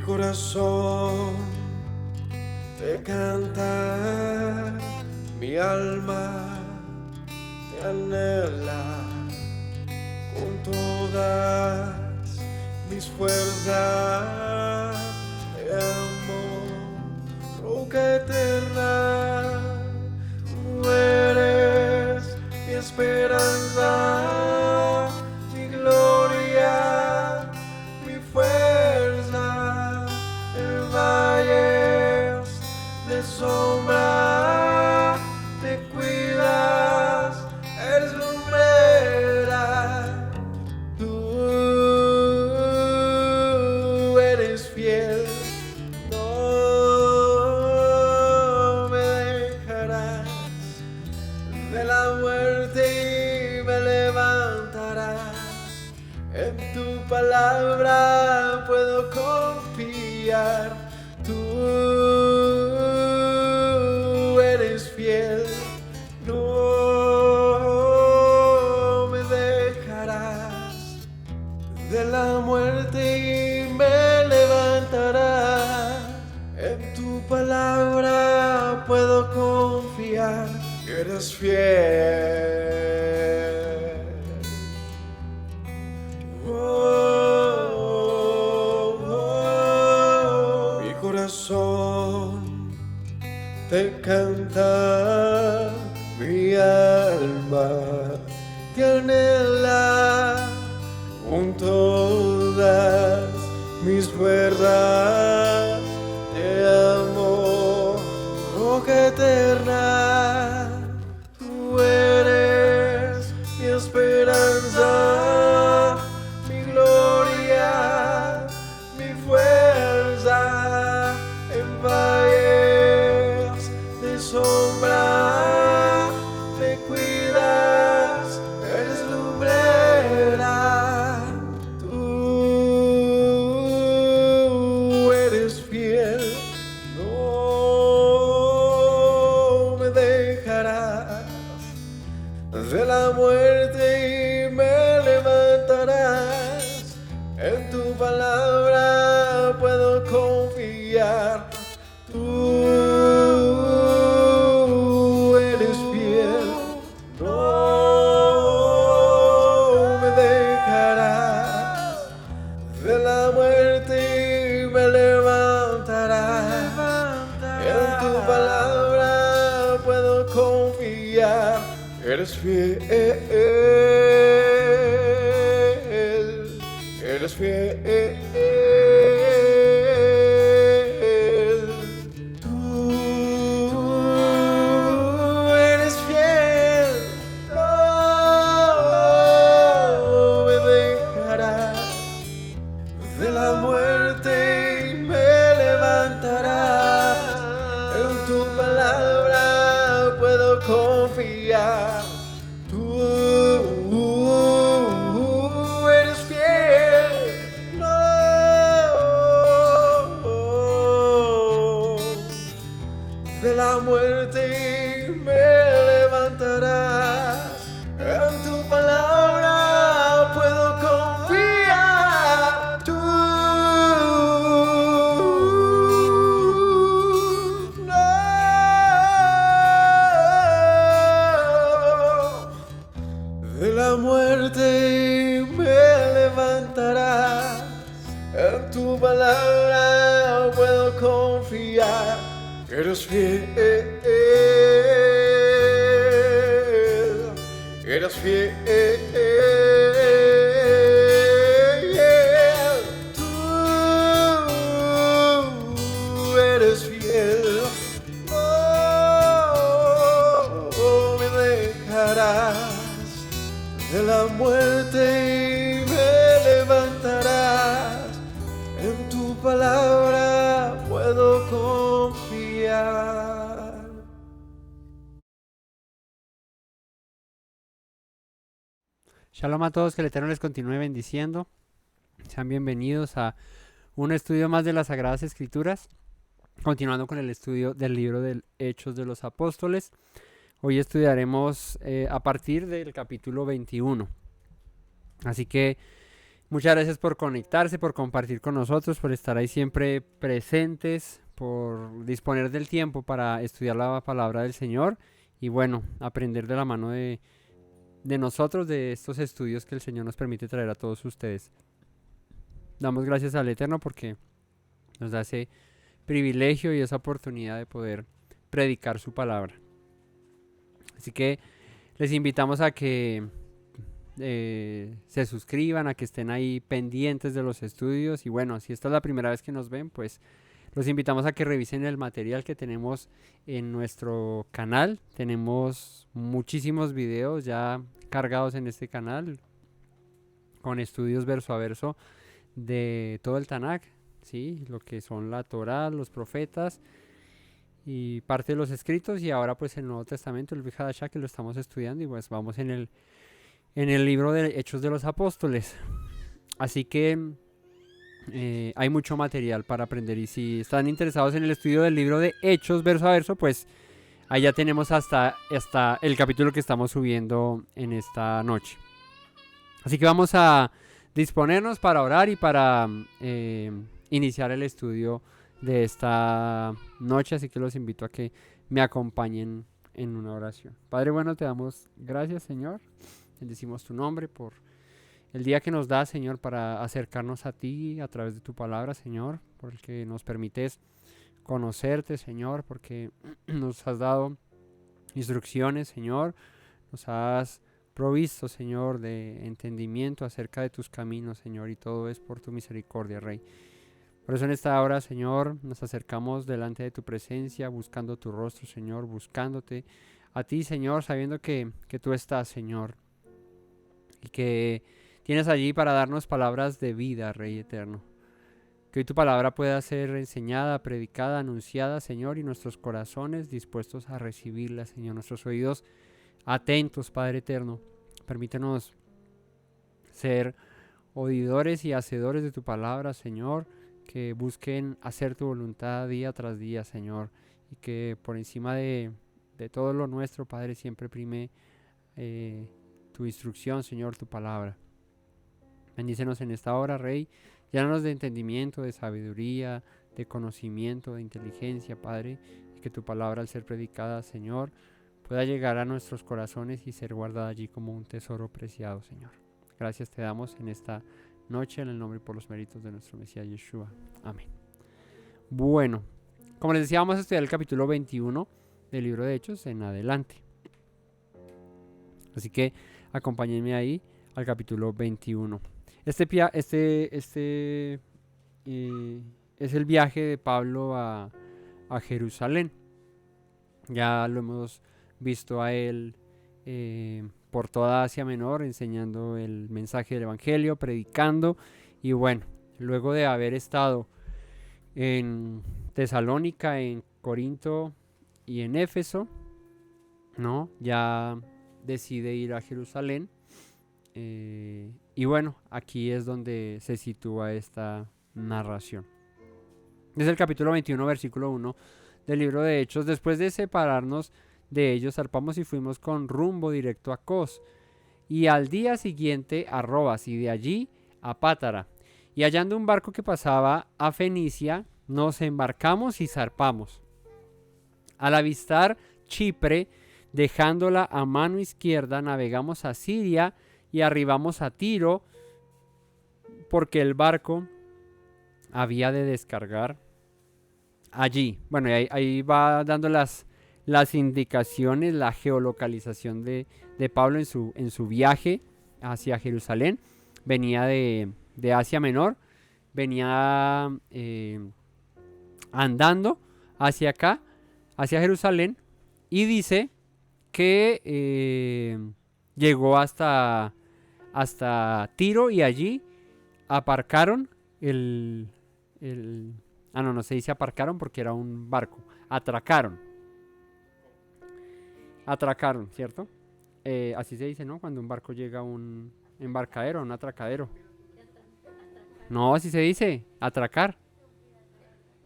corazón te canta, mi alma te anhela con todas mis fuerzas. Te amo, roca eterna, tú eres mi esperanza, mi gloria, mi fuerza. En valles de sombra te cuidas, eres lumbrera. Tú eres fiel, no me dejarás de la muerte y me levantarás. En tu palabra puedo confiar. Tú eres fiel, no me dejarás de la muerte y me levantarás. En tu palabra puedo confiar. Eres fiel. Mi corazón te canta, mi alma te anhela con todas mis fuerzas. Te amo, roca eterna, tú eres mi esperanza, mi gloria, mi fuerza. En valles de sombra te cuidas, eres lumbrera. Tú eres fiel, no me dejarás de la muerte y me levantarás. En tu palabra puedo confiar. Tú eres fiel, no me dejarás de la muerte y me levantarás. En tu palabra puedo confiar. Eres fiel, eres fiel. Tú eres fiel, no me dejarás de la muerte y me levantarás. En tu palabra puedo confiar. Tú eres fiel, no de la muerte y me levantarás. En tu palabra puedo confiar. Tú no de la muerte y me levantarás. En tu palabra puedo confiar. Eres fiel, eres fiel. Tú eres fiel, no me dejarás de la muerte y me levantarás. En tu palabra puedo confiar. Shalom a todos, que el Eterno les continúe bendiciendo. Sean bienvenidos a un estudio más de las Sagradas Escrituras, continuando con el estudio del libro de Hechos de los Apóstoles. Hoy estudiaremos a partir del capítulo 21. Así que Muchas gracias por conectarse, por compartir con nosotros, por estar ahí siempre presentes, por disponer del tiempo para estudiar la palabra del Señor y bueno, aprender de la mano de nosotros, de estos estudios que el Señor nos permite traer a todos ustedes. Damos gracias al Eterno porque nos da ese privilegio y esa oportunidad de poder predicar su palabra. Así que les invitamos a que se suscriban, a que estén ahí pendientes de los estudios y bueno, si esta es la primera vez que nos ven, pues los invitamos a que revisen el material que tenemos en nuestro canal. Tenemos muchísimos videos ya cargados en este canal con estudios verso a verso de todo el Tanakh, ¿sí? Lo que son la Torá, los profetas y parte de los escritos y ahora pues el Nuevo Testamento, el Brit Hadashah, que lo estamos estudiando y pues vamos en el libro de Hechos de los Apóstoles. Así que hay mucho material para aprender y si están interesados en el estudio del libro de Hechos verso a verso, pues allá tenemos hasta el capítulo que estamos subiendo en esta noche. Así que vamos a disponernos para orar y para iniciar el estudio de esta noche, así que los invito a que me acompañen en una oración. Padre bueno, te damos gracias, Señor, bendecimos tu nombre por el día que nos das, Señor, para acercarnos a ti a través de tu palabra, Señor, por el que nos permites conocerte, Señor, porque nos has dado instrucciones, Señor, nos has provisto, Señor, de entendimiento acerca de tus caminos, Señor, y todo es por tu misericordia, Rey. Por eso en esta hora, Señor, nos acercamos delante de tu presencia, buscando tu rostro, Señor, buscándote a ti, Señor, sabiendo que tú estás, Señor, y que tienes allí para darnos palabras de vida, Rey eterno. Que hoy tu palabra pueda ser enseñada, predicada, anunciada, Señor, y nuestros corazones dispuestos a recibirla, Señor, nuestros oídos atentos, Padre eterno. Permítenos ser oidores y hacedores de tu palabra, Señor, que busquen hacer tu voluntad día tras día, Señor, y que por encima de todo lo nuestro, Padre, siempre prime tu instrucción, Señor, tu palabra. Bendícenos en esta hora, Rey, llénanos de entendimiento, de sabiduría, de conocimiento, de inteligencia, Padre, y que tu palabra al ser predicada, Señor, pueda llegar a nuestros corazones y ser guardada allí como un tesoro preciado, Señor. Gracias te damos en esta noche, en el nombre y por los méritos de nuestro Mesías Yeshua. Amén. Bueno, como les decía, vamos a estudiar el capítulo 21 del libro de Hechos en adelante. Así que acompáñenme ahí al capítulo 21. Este es el viaje de Pablo a Jerusalén. Ya lo hemos visto a él por toda Asia Menor, enseñando el mensaje del Evangelio, predicando. Y bueno, luego de haber estado en Tesalónica, en Corinto y en Éfeso, ¿no? Ya decide ir a Jerusalén. Y bueno, aquí es donde se sitúa esta narración. Desde el capítulo 21, versículo 1 del libro de Hechos: después de separarnos de ellos, zarpamos y fuimos con rumbo directo a Cos, y al día siguiente a Robas, y de allí a Pátara. Y hallando un barco que pasaba a Fenicia, nos embarcamos y zarpamos. Al avistar Chipre, dejándola a mano izquierda, navegamos a Siria y arribamos a Tiro, porque el barco había de descargar allí. Bueno, ahí va dando las indicaciones, la geolocalización de Pablo en su viaje hacia Jerusalén. Venía de Asia Menor, venía andando hacia acá, hacia Jerusalén, y dice que llegó hasta Tiro y allí aparcaron no se dice aparcaron porque era un barco. Atracaron, ¿cierto? Así se dice, ¿no? Cuando un barco llega a un embarcadero, un atracadero. No, así se dice, atracar.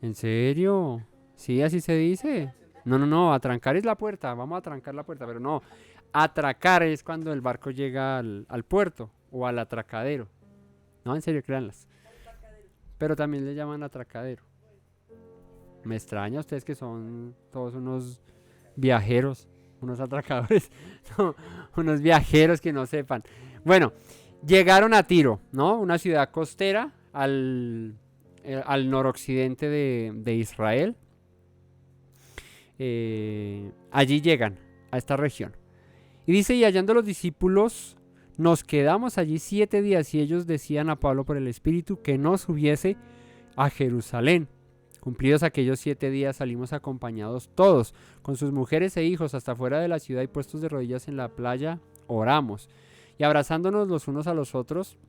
¿En serio? Sí, así se dice. No, atrancar es la puerta, vamos a atrancar la puerta, pero no. Atracar es cuando el barco llega al puerto o al atracadero. No, en serio, créanlas. Pero también le llaman atracadero. Me extraña a ustedes que son todos unos viajeros, unos atracadores, no, unos viajeros que no sepan. Bueno, llegaron a Tiro, ¿no? Una ciudad costera al noroccidente de Israel. Allí llegan a esta región. Y dice, y hallando los discípulos, nos quedamos allí 7 días y ellos decían a Pablo por el Espíritu que no subiese a Jerusalén. Cumplidos aquellos 7 días salimos acompañados todos, con sus mujeres e hijos, hasta fuera de la ciudad y puestos de rodillas en la playa, oramos. Y abrazándonos los unos a los otros,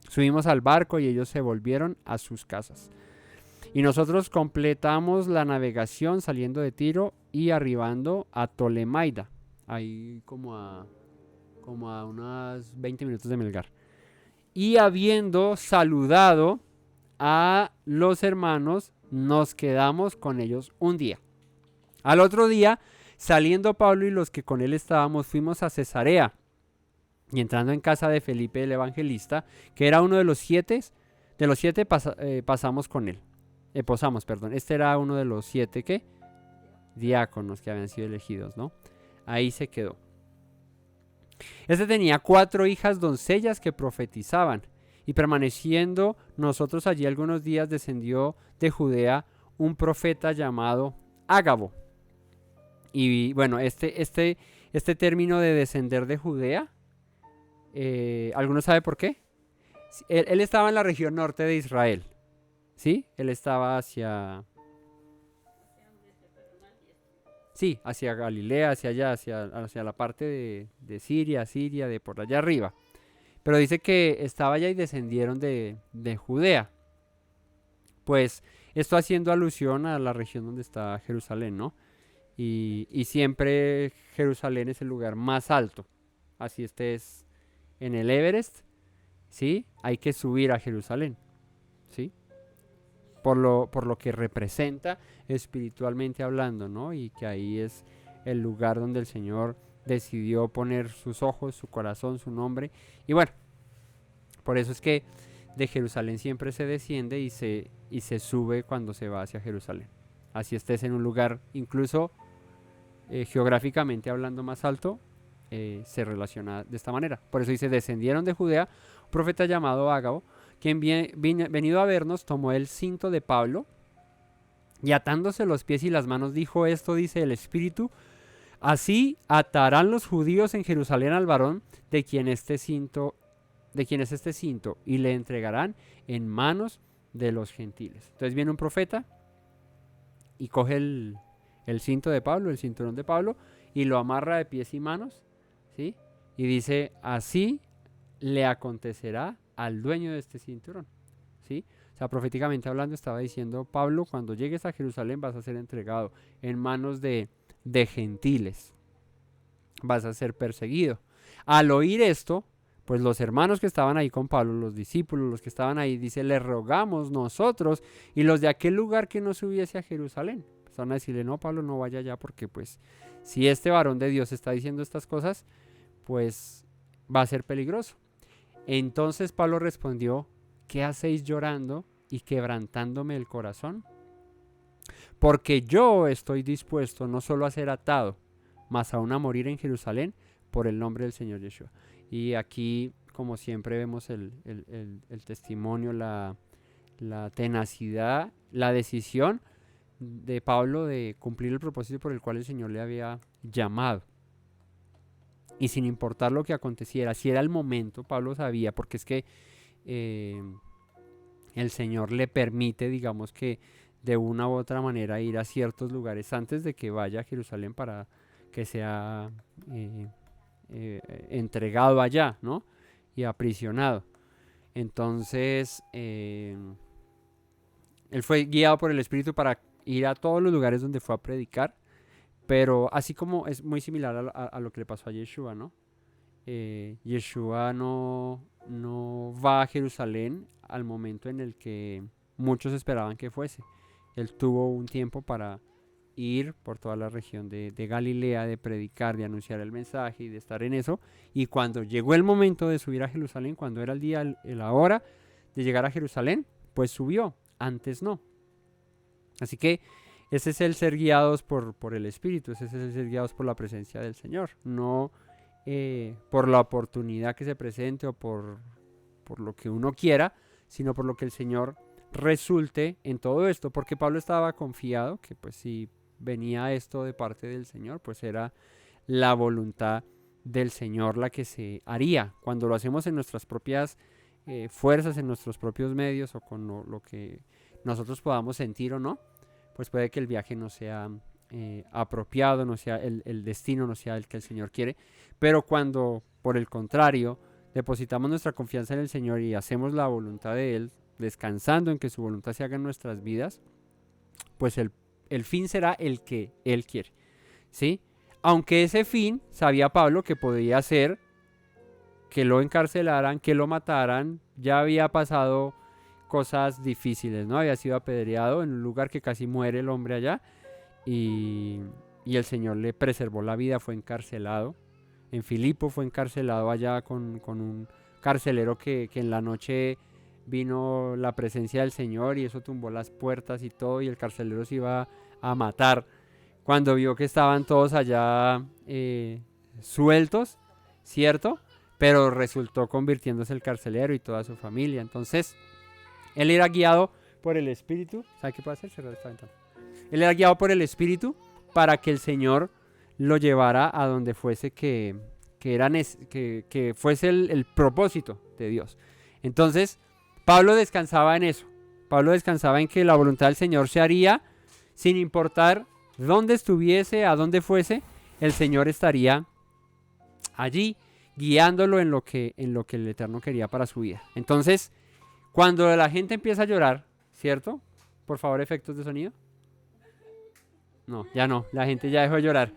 subimos al barco y ellos se volvieron a sus casas. Y nosotros completamos la navegación saliendo de Tiro y arribando a Tolemaida, ahí como a unos 20 minutos de Melgar. Y habiendo saludado a los hermanos, nos quedamos con ellos un día. Al otro día, saliendo Pablo y los que con él estábamos, fuimos a Cesarea. Y entrando en casa de Felipe el evangelista, que era uno de los siete, pasamos con él. Posamos, perdón. Este era uno de los 7 ¿qué? Diáconos que habían sido elegidos, ¿no? Ahí se quedó. Este tenía 4 hijas doncellas que profetizaban. Y permaneciendo nosotros allí algunos días, descendió de Judea un profeta llamado Ágabo. Y bueno, este término de descender de Judea, ¿alguno sabe por qué? Él estaba en la región norte de Israel, ¿sí? Él estaba hacia Galilea, hacia allá, hacia la parte de Siria, de por allá arriba. Pero dice que estaba allá y descendieron de Judea. Pues esto haciendo alusión a la región donde está Jerusalén, ¿no? Y siempre Jerusalén es el lugar más alto. Así estés en el Everest, ¿sí? Hay que subir a Jerusalén, ¿sí? Por lo que representa espiritualmente hablando, ¿no? Y que ahí es el lugar donde el Señor decidió poner sus ojos, su corazón, su nombre. Y bueno, por eso es que de Jerusalén siempre se desciende y se sube cuando se va hacia Jerusalén. Así estés en un lugar incluso geográficamente hablando más alto, se relaciona de esta manera. Por eso dice, descendieron de Judea un profeta llamado Ágabo, quien venido a vernos tomó el cinto de Pablo y atándose los pies y las manos dijo, esto dice el Espíritu, así atarán los judíos en Jerusalén al varón de quien es este cinto y le entregarán en manos de los gentiles. Entonces viene un profeta y coge el cinto de Pablo, el cinturón de Pablo, y lo amarra de pies y manos, ¿sí? Y dice, así le acontecerá al dueño de este cinturón, ¿sí? O sea, proféticamente hablando estaba diciendo, Pablo, cuando llegues a Jerusalén vas a ser entregado en manos de gentiles, vas a ser perseguido. Al oír esto, pues los hermanos que estaban ahí con Pablo, los discípulos, los que estaban ahí, dice, le rogamos nosotros y los de aquel lugar que no subiese a Jerusalén. Van a decirle, no, Pablo, no vaya allá porque pues si este varón de Dios está diciendo estas cosas, pues va a ser peligroso. Entonces Pablo respondió, ¿qué hacéis llorando y quebrantándome el corazón? Porque yo estoy dispuesto no solo a ser atado, mas aún a morir en Jerusalén por el nombre del Señor Yeshua. Y aquí, como siempre, vemos el testimonio, la tenacidad, la decisión de Pablo de cumplir el propósito por el cual el Señor le había llamado. Y sin importar lo que aconteciera, si era el momento, Pablo sabía, porque es que el Señor le permite, digamos que de una u otra manera, ir a ciertos lugares antes de que vaya a Jerusalén para que sea entregado allá, ¿no? Y aprisionado. Entonces, él fue guiado por el Espíritu para ir a todos los lugares donde fue a predicar, pero así como es muy similar a lo que le pasó a Yeshua, ¿no? Yeshua no va a Jerusalén al momento en el que muchos esperaban que fuese. Él tuvo un tiempo para ir por toda la región de Galilea, de predicar, de anunciar el mensaje y de estar en eso. Y cuando llegó el momento de subir a Jerusalén, cuando era el día, la hora, de llegar a Jerusalén, pues subió, antes no. Así que ese es el ser guiados por el Espíritu, ese es el ser guiados por la presencia del Señor, no por la oportunidad que se presente o por lo que uno quiera, sino por lo que el Señor resulte en todo esto, porque Pablo estaba confiado que pues si venía esto de parte del Señor, pues era la voluntad del Señor la que se haría. Cuando lo hacemos en nuestras propias fuerzas, en nuestros propios medios o con lo que nosotros podamos sentir o no, pues puede que el viaje no sea apropiado, no sea el destino, no sea el que el Señor quiere. Pero cuando, por el contrario, depositamos nuestra confianza en el Señor y hacemos la voluntad de Él, descansando en que su voluntad se haga en nuestras vidas, pues el fin será el que Él quiere, ¿sí? Aunque ese fin, sabía Pablo que podía ser que lo encarcelaran, que lo mataran, ya había pasado cosas difíciles, ¿no? Había sido apedreado en un lugar que casi muere el hombre allá y el Señor le preservó la vida, fue encarcelado. En Filipo fue encarcelado allá con un carcelero que en la noche vino la presencia del Señor y eso tumbó las puertas y todo y el carcelero se iba a matar cuando vio que estaban todos allá sueltos, ¿cierto? Pero resultó convirtiéndose el carcelero y toda su familia. Entonces, él era guiado por el Espíritu. ¿Sabe qué puede hacer? Cerrar esta ventana. Él era guiado por el Espíritu para que el Señor lo llevara a donde fuese que fuese el propósito de Dios. Entonces, Pablo descansaba en eso. Pablo descansaba en que la voluntad del Señor se haría sin importar dónde estuviese, a dónde fuese, el Señor estaría allí guiándolo en lo que el Eterno quería para su vida. Entonces, cuando la gente empieza a llorar, ¿cierto? Por favor, efectos de sonido. No, ya no, la gente ya dejó de llorar.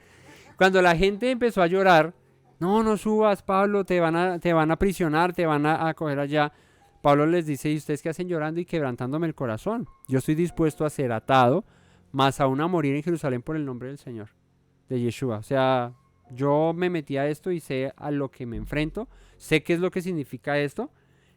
Cuando la gente empezó a llorar, no subas, Pablo, te van a aprisionar, te van a coger allá. Pablo les dice, ¿y ustedes qué hacen llorando y quebrantándome el corazón? Yo estoy dispuesto a ser atado, más aún a morir en Jerusalén por el nombre del Señor, de Yeshua. O sea, yo me metí a esto y sé a lo que me enfrento, sé qué es lo que significa esto,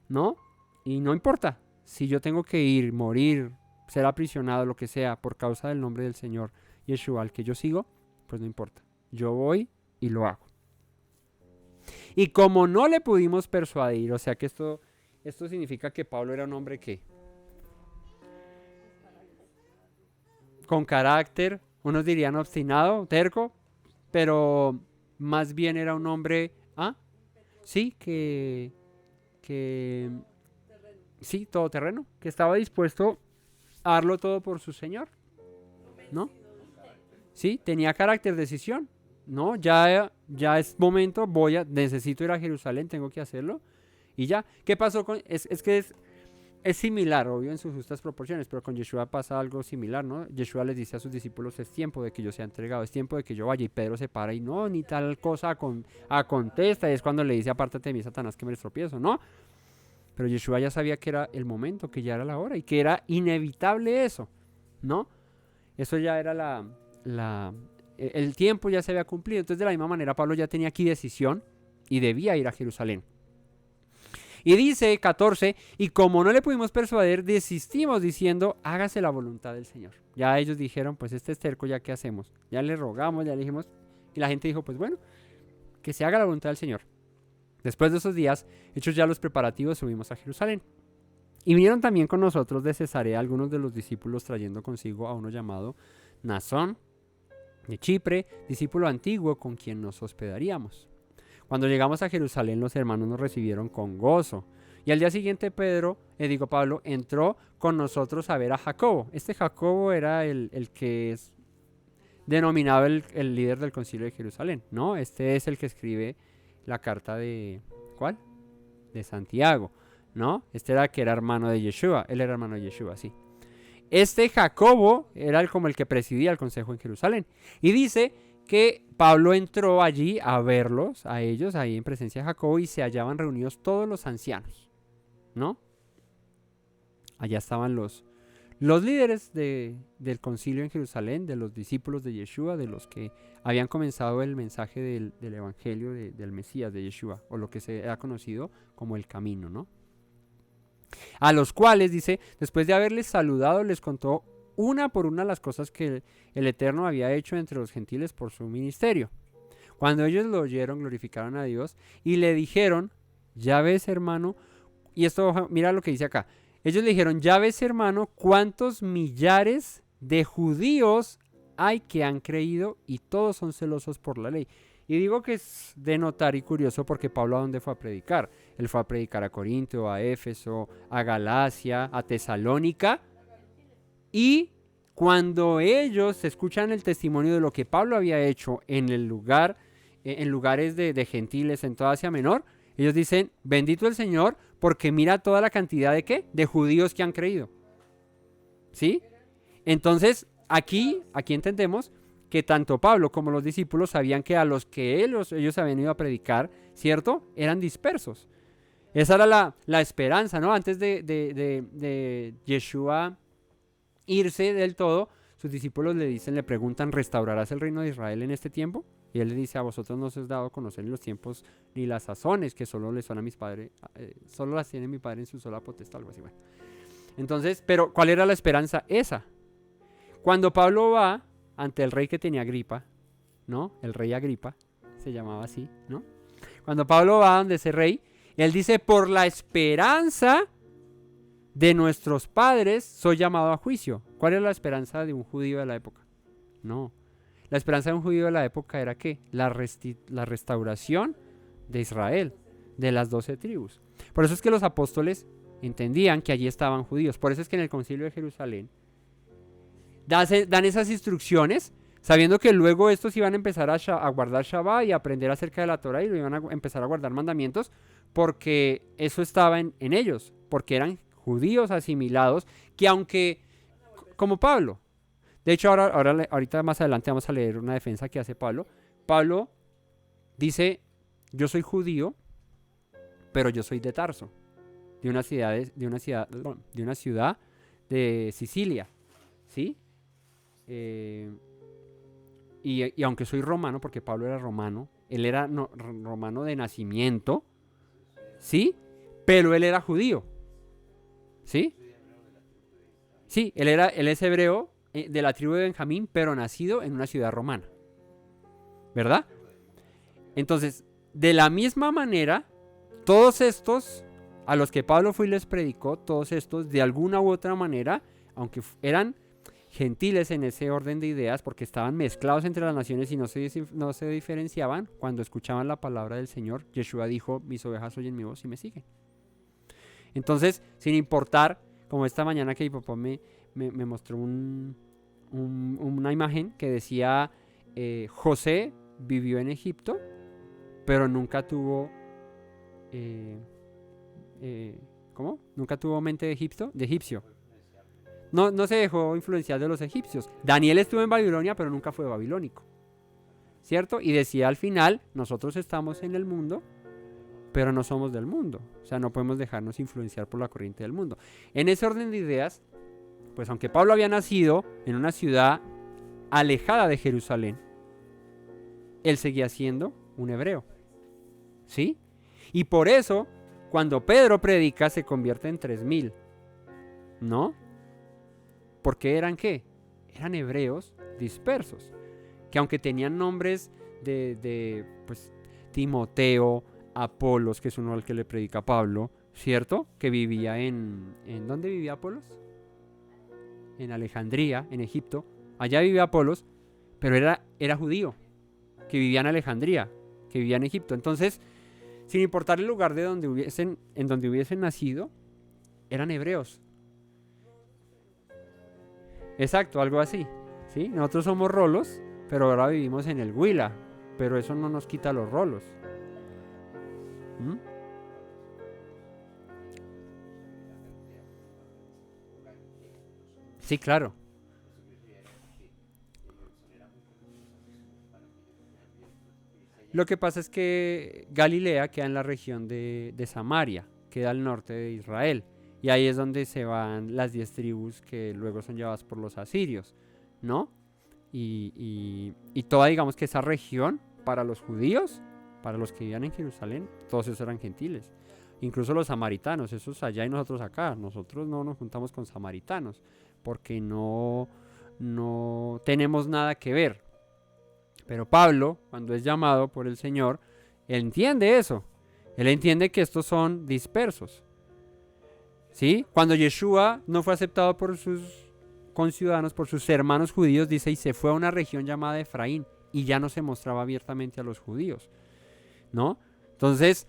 ¿no? Y no importa, si yo tengo que ir, morir, ser aprisionado, lo que sea, por causa del nombre del Señor Yeshua, al que yo sigo, pues no importa. Yo voy y lo hago. Y como no le pudimos persuadir, o sea que esto significa que Pablo era un hombre que con carácter, unos dirían obstinado, terco, pero más bien era un hombre, sí, sí, todoterreno, que estaba dispuesto a darlo todo por su Señor, ¿no? Sí, tenía carácter, decisión, ¿no? Ya es momento, necesito ir a Jerusalén, tengo que hacerlo, y ya. ¿Qué pasó con...? Es que es similar, obvio, en sus justas proporciones, pero con Yeshua pasa algo similar, ¿no? Yeshua les dice a sus discípulos, es tiempo de que yo sea entregado, es tiempo de que yo vaya, y Pedro se para y no, ni tal cosa contesta, y es cuando le dice, apártate de mí, Satanás, que me tropiezo, ¿no? Pero Yeshua ya sabía que era el momento, que ya era la hora, y que era inevitable eso, ¿no? Eso ya era el tiempo ya se había cumplido, entonces de la misma manera Pablo ya tenía aquí decisión, y debía ir a Jerusalén. Y dice 14, y como no le pudimos persuadir, desistimos diciendo, hágase la voluntad del Señor. Ya ellos dijeron, pues este es terco, ¿ya qué hacemos? Ya le rogamos, ya le dijimos, y la gente dijo, pues bueno, que se haga la voluntad del Señor. Después de esos días, hechos ya los preparativos, subimos a Jerusalén. Y vinieron también con nosotros de Cesarea algunos de los discípulos trayendo consigo a uno llamado Nazón de Chipre, discípulo antiguo con quien nos hospedaríamos. Cuando llegamos a Jerusalén, los hermanos nos recibieron con gozo. Y al día siguiente Pablo entró con nosotros a ver a Jacobo. Este Jacobo era el que es denominado el líder del concilio de Jerusalén, ¿no? Este es el que escribe la carta de... ¿cuál? De Santiago, ¿no? Este era que era hermano de Yeshua. Él era hermano de Yeshua, sí. Este Jacobo era como el que presidía el consejo en Jerusalén. Y dice que Pablo entró allí a verlos, a ellos, ahí en presencia de Jacobo, y se hallaban reunidos todos los ancianos, ¿no? Allá estaban los líderes del concilio en Jerusalén, de los discípulos de Yeshua, de los que habían comenzado el mensaje del evangelio del Mesías, de Yeshua, o lo que se ha conocido como el camino, ¿no? A los cuales, dice, después de haberles saludado, les contó una por una las cosas que el Eterno había hecho entre los gentiles por su ministerio. Cuando ellos lo oyeron, glorificaron a Dios y le dijeron, ya ves, hermano, y esto, mira lo que dice acá, ellos le dijeron, ya ves, hermano, cuántos millares de judíos hay que han creído y todos son celosos por la ley. Y digo que es de notar y curioso porque Pablo ¿a dónde fue a predicar? Él fue a predicar a Corinto, a Éfeso, a Galacia, a Tesalónica. Y cuando ellos escuchan el testimonio de lo que Pablo había hecho en el lugar, en lugares de gentiles en toda Asia Menor, ellos dicen, bendito el Señor, porque mira toda la cantidad de ¿qué? De judíos que han creído. ¿Sí? Entonces, aquí entendemos que tanto Pablo como los discípulos sabían que a los que ellos habían ido a predicar, ¿cierto? Eran dispersos. Esa era la esperanza, ¿no? Antes de Yeshua irse del todo, sus discípulos le preguntan, ¿restaurarás el reino de Israel en este tiempo? Y él le dice, a vosotros no os es dado conocer ni los tiempos ni las sazones que solo les son a mis padres, solo las tiene mi padre en su sola potestad, algo así, bueno. Entonces, pero ¿cuál era la esperanza? Esa. Cuando Pablo va ante el rey que tenía Agripa, ¿no? El rey Agripa, se llamaba así, ¿no? Cuando Pablo va donde ese rey, él dice, por la esperanza de nuestros padres soy llamado a juicio. ¿Cuál es la esperanza de un judío de la época? No. La esperanza de un judío de la época era ¿qué? La restauración de Israel, de las 12 tribus. Por eso es que los apóstoles entendían que allí estaban judíos. Por eso es que en el concilio de Jerusalén dan esas instrucciones, sabiendo que luego estos iban a empezar a guardar Shabbat y a aprender acerca de la Torah y lo iban a empezar a guardar mandamientos, porque eso estaba en ellos, porque eran judíos asimilados, que aunque, como Pablo, de hecho ahorita más adelante vamos a leer una defensa que hace Pablo. Pablo dice, yo soy judío, pero yo soy de Tarso, de una ciudad de Sicilia, ¿sí? Y aunque soy romano, porque Pablo era romano, él era romano de nacimiento, ¿sí? Pero él era judío, ¿sí? Sí, él es hebreo de la tribu de Benjamín, pero nacido en una ciudad romana, ¿verdad? Entonces, de la misma manera, todos estos a los que Pablo fue y les predicó, todos estos, de alguna u otra manera, aunque eran gentiles en ese orden de ideas, porque estaban mezclados entre las naciones y no se diferenciaban, cuando escuchaban la palabra del Señor, Yeshua dijo, mis ovejas oyen mi voz y me siguen. Entonces, sin importar, como esta mañana que mi papá me mostró una imagen que decía, José vivió en Egipto, pero nunca tuvo, ¿cómo? Nunca tuvo mente de egipcio. No se dejó influenciar de los egipcios. Daniel estuvo en Babilonia, pero nunca fue babilónico, ¿cierto? Y decía al final, nosotros estamos en el mundo, pero no somos del mundo. O sea, no podemos dejarnos influenciar por la corriente del mundo. En ese orden de ideas, pues aunque Pablo había nacido en una ciudad alejada de Jerusalén, él seguía siendo un hebreo, ¿sí? Y por eso, cuando Pedro predica, se convierte en 3,000, ¿no? Porque eran ¿qué? Eran hebreos dispersos, que aunque tenían nombres de pues, Timoteo, Apolos, que es uno al que le predica Pablo, ¿cierto? Que vivía ¿en dónde vivía Apolos? En Alejandría, en Egipto. Allá vivía Apolos, pero era judío, que vivía en Alejandría, que vivía en Egipto. Entonces, sin importar el lugar en donde hubiesen nacido, eran hebreos. Exacto, algo así, ¿sí? Nosotros somos rolos, pero ahora vivimos en el Huila, pero eso no nos quita los rolos. Sí, claro. Lo que pasa es que Galilea queda en la región de Samaria, queda al norte de Israel. Y ahí es donde se van las 10 tribus que luego son llevadas por los asirios, ¿no? Y toda, digamos que esa región, para los judíos, para los que vivían en Jerusalén, todos esos eran gentiles. Incluso los samaritanos, esos allá y nosotros acá. Nosotros no nos juntamos con samaritanos porque no tenemos nada que ver. Pero Pablo, cuando es llamado por el Señor, él entiende eso. Él entiende que estos son dispersos. ¿Sí? Cuando Yeshua no fue aceptado por sus conciudadanos, por sus hermanos judíos, dice, y se fue a una región llamada Efraín, y ya no se mostraba abiertamente a los judíos, ¿no? Entonces,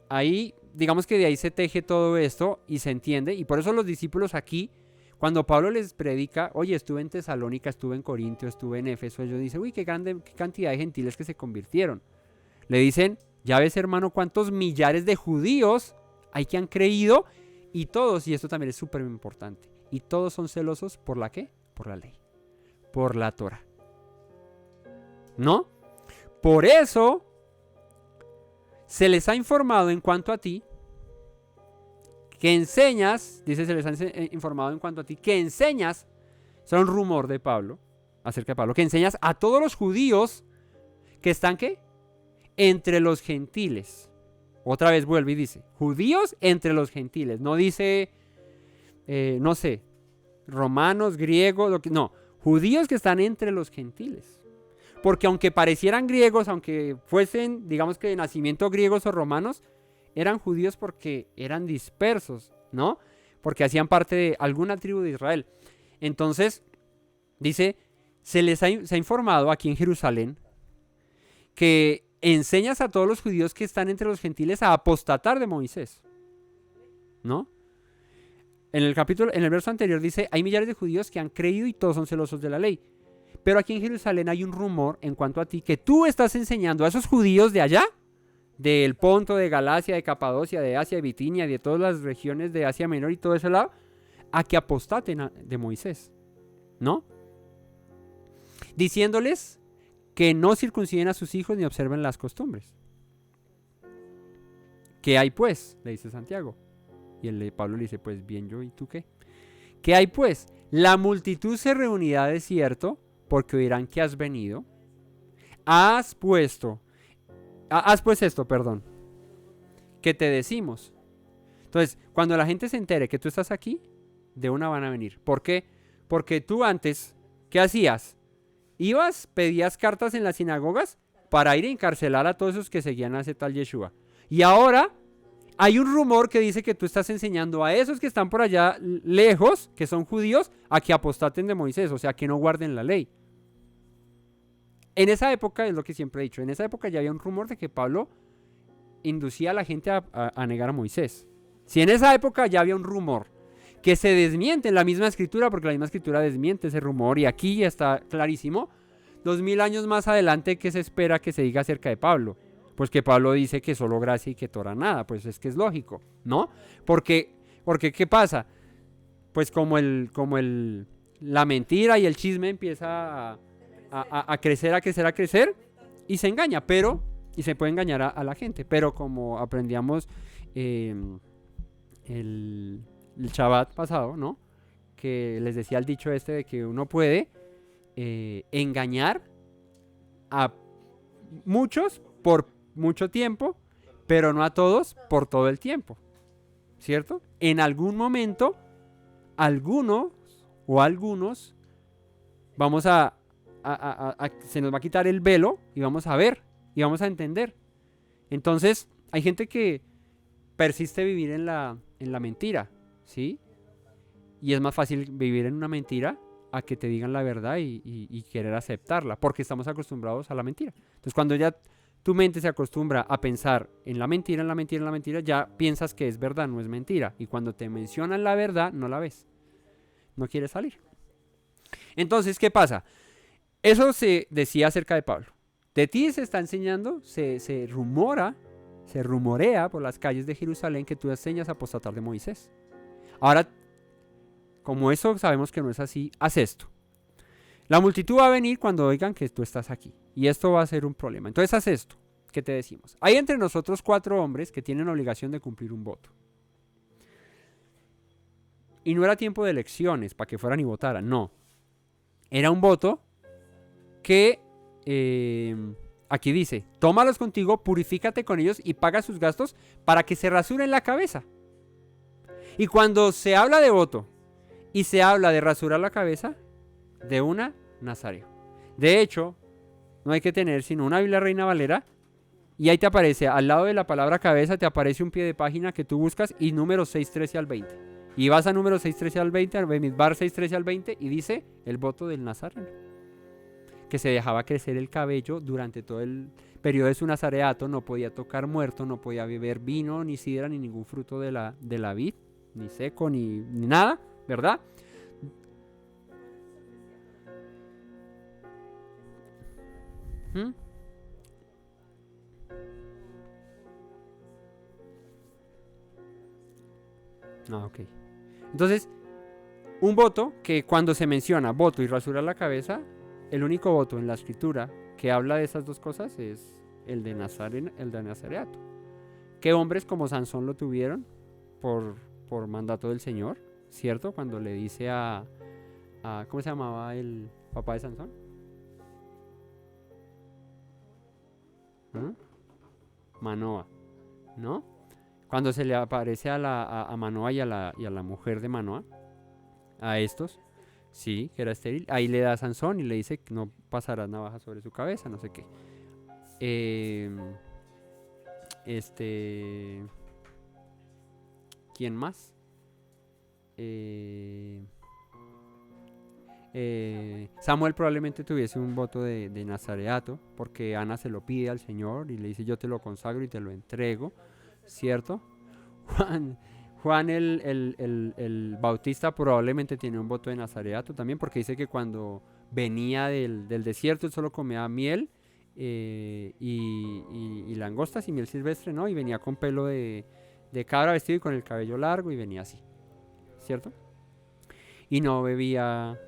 ahí, digamos que de ahí se teje todo esto y se entiende, y por eso los discípulos aquí, cuando Pablo les predica, oye, estuve en Tesalónica, estuve en Corintio, estuve en Éfeso, ellos dicen, uy, qué cantidad de gentiles que se convirtieron. Le dicen, ya ves, hermano, cuántos millares de judíos hay que han creído, y todos, y esto también es súper importante, y todos son celosos ¿por la qué? Por la ley, por la Torah, ¿no? Por eso se les ha informado en cuanto a ti, que enseñas, dice, se les ha informado en cuanto a ti, que enseñas, es un rumor de Pablo, acerca de Pablo, que enseñas a todos los judíos que están, ¿qué? Entre los gentiles. Otra vez vuelve y dice, judíos entre los gentiles. No dice, no sé, romanos, griegos, no, judíos que están entre los gentiles. Porque aunque parecieran griegos, aunque fuesen, digamos que de nacimiento griegos o romanos, eran judíos porque eran dispersos, ¿no? Porque hacían parte de alguna tribu de Israel. Entonces, dice, se les ha informado aquí en Jerusalén que enseñas a todos los judíos que están entre los gentiles a apostatar de Moisés, ¿no? En el verso anterior dice, hay millares de judíos que han creído y todos son celosos de la ley. Pero aquí en Jerusalén hay un rumor en cuanto a ti, que tú estás enseñando a esos judíos de allá, del Ponto, de Galacia, de Capadocia, de Asia, de Bitinia, de todas las regiones de Asia Menor y todo ese lado, a que apostaten de Moisés, ¿no? Diciéndoles que no circunciden a sus hijos ni observen las costumbres. ¿Qué hay pues? Le dice Santiago. Y el de Pablo le dice, pues bien yo, ¿y tú qué? ¿Qué hay pues? La multitud se reunirá de cierto, porque oirán que has venido. Haz pues esto, que te decimos. Entonces, cuando la gente se entere que tú estás aquí, de una van a venir. ¿Por qué? Porque tú antes, ¿qué hacías? Ibas, pedías cartas en las sinagogas para ir a encarcelar a todos esos que seguían a ese tal Yeshua. Y ahora hay un rumor que dice que tú estás enseñando a esos que están por allá lejos, que son judíos, a que apostaten de Moisés, o sea, que no guarden la ley. En esa época, es lo que siempre he dicho, en esa época ya había un rumor de que Pablo inducía a la gente a negar a Moisés. Si en esa época ya había un rumor que se desmiente en la misma escritura, porque la misma escritura desmiente ese rumor, y aquí ya está clarísimo, 2000 años más adelante, ¿qué se espera que se diga acerca de Pablo? Pues que Pablo dice que solo gracia y que Torah nada, pues es que es lógico, ¿no? Porque ¿qué pasa? Pues como la mentira y el chisme empieza a crecer, y se engaña, y se puede engañar a la gente, pero como aprendíamos el Shabbat pasado, ¿no? Que les decía el dicho este de que uno puede engañar a muchos por mucho tiempo, pero no a todos por todo el tiempo, ¿cierto? En algún momento, algunos vamos se nos va a quitar el velo y vamos a ver y vamos a entender. Entonces, hay gente que persiste vivir en la mentira, ¿sí? Y es más fácil vivir en una mentira a que te digan la verdad y querer aceptarla, porque estamos acostumbrados a la mentira. Entonces, cuando ya tu mente se acostumbra a pensar en la mentira, ya piensas que es verdad, no es mentira. Y cuando te mencionan la verdad, no la ves. No quieres salir. Entonces, ¿qué pasa? Eso se decía acerca de Pablo. De ti se está enseñando, se rumorea por las calles de Jerusalén que tú enseñas a apostatar de Moisés. Ahora, como eso sabemos que no es así, haz esto. La multitud va a venir cuando oigan que tú estás aquí. Y esto va a ser un problema. Entonces haz esto. ¿Qué te decimos? Hay entre nosotros 4 hombres que tienen obligación de cumplir un voto. Y no era tiempo de elecciones para que fueran y votaran. No. Era un voto que aquí dice, tómalos contigo, purifícate con ellos y paga sus gastos para que se rasuren la cabeza. Y cuando se habla de voto y se habla de rasurar la cabeza, de una, Nazareo. De hecho, no hay que tener sino una Biblia Reina Valera y ahí te aparece, al lado de la palabra cabeza, te aparece un pie de página que tú buscas y números 6, 13 al 20. Y vas a números 6, 13 al 20, al Bemidbar 6, 13 al 20 y dice el voto del nazareno. Que se dejaba crecer el cabello durante todo el periodo de su nazareato, no podía tocar muerto, no podía beber vino, ni sidra, ni ningún fruto de la vid, ni seco, ni nada, ¿verdad? ¿Mm? Ah, ok. Entonces, un voto que cuando se menciona voto y rasurar la cabeza, el único voto en la escritura que habla de esas dos cosas es el de Nazareato. Que hombres como Sansón lo tuvieron por mandato del Señor, ¿cierto? Cuando le dice ¿cómo se llamaba el papá de Sansón? ¿Mm? Manoa, ¿no? Cuando se le aparece a Manoa y a la mujer de Manoa, a estos, sí, que era estéril, ahí le da a Sansón y le dice que no pasará navaja sobre su cabeza, no sé qué. ¿Quién más? Samuel probablemente tuviese un voto de nazareato, porque Ana se lo pide al Señor y le dice yo te lo consagro y te lo entrego, ¿cierto? Juan el Bautista probablemente tiene un voto de nazareato también, porque dice que cuando venía del desierto él solo comía miel y langostas y miel silvestre, ¿no? Y venía con pelo de cabra vestido y con el cabello largo y venía así, ¿cierto? Y no bebía,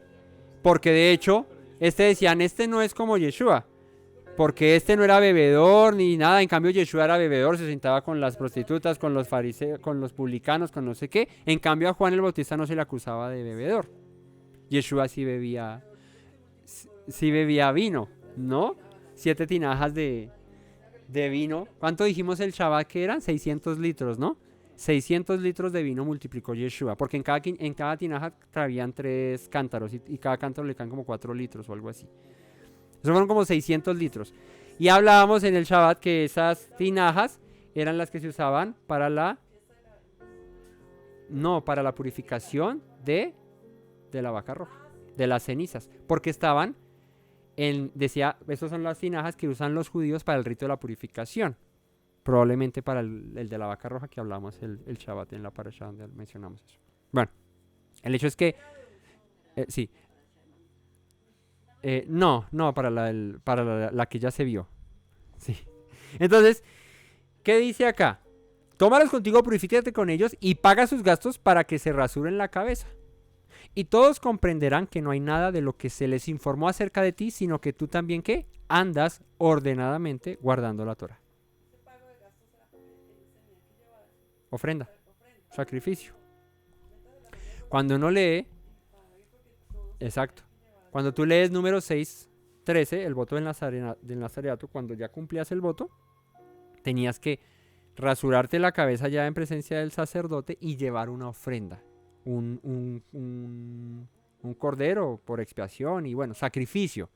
porque de hecho, decían, este no es como Yeshua, porque este no era bebedor ni nada, en cambio Yeshua era bebedor, se sentaba con las prostitutas, con los fariseos, con los publicanos, con no sé qué. En cambio a Juan el Bautista no se le acusaba de bebedor. Yeshua sí bebía vino, ¿no? 7 tinajas de vino. ¿Cuánto dijimos el Shabbat que eran? 600 litros, ¿no? 600 litros de vino multiplicó Yeshua, porque en cada tinaja traían 3 cántaros y cada cántaro le caen como 4 litros o algo así. Eso fueron como 600 litros. Y hablábamos en el Shabbat que esas tinajas eran las que se usaban para la purificación de la vaca roja, de las cenizas. Porque estaban, decía, esas son las tinajas que usan los judíos para el rito de la purificación. Probablemente para el de la vaca roja que hablamos el Shabbat en la parasha donde mencionamos eso. Bueno, el hecho es que, sí. No, para la que ya se vio. Sí. Entonces, ¿qué dice acá? Tómalos contigo, purifícate con ellos y paga sus gastos para que se rasuren la cabeza. Y todos comprenderán que no hay nada de lo que se les informó acerca de ti, sino que tú también, ¿qué? Andas ordenadamente guardando la Torah. Ofrenda, sacrificio. Cuando uno lee, exacto. Cuando tú lees número 6, 13, el voto del nazareato, cuando ya cumplías el voto, tenías que rasurarte la cabeza ya en presencia del sacerdote y llevar una ofrenda, un cordero por expiación y bueno, sacrificio.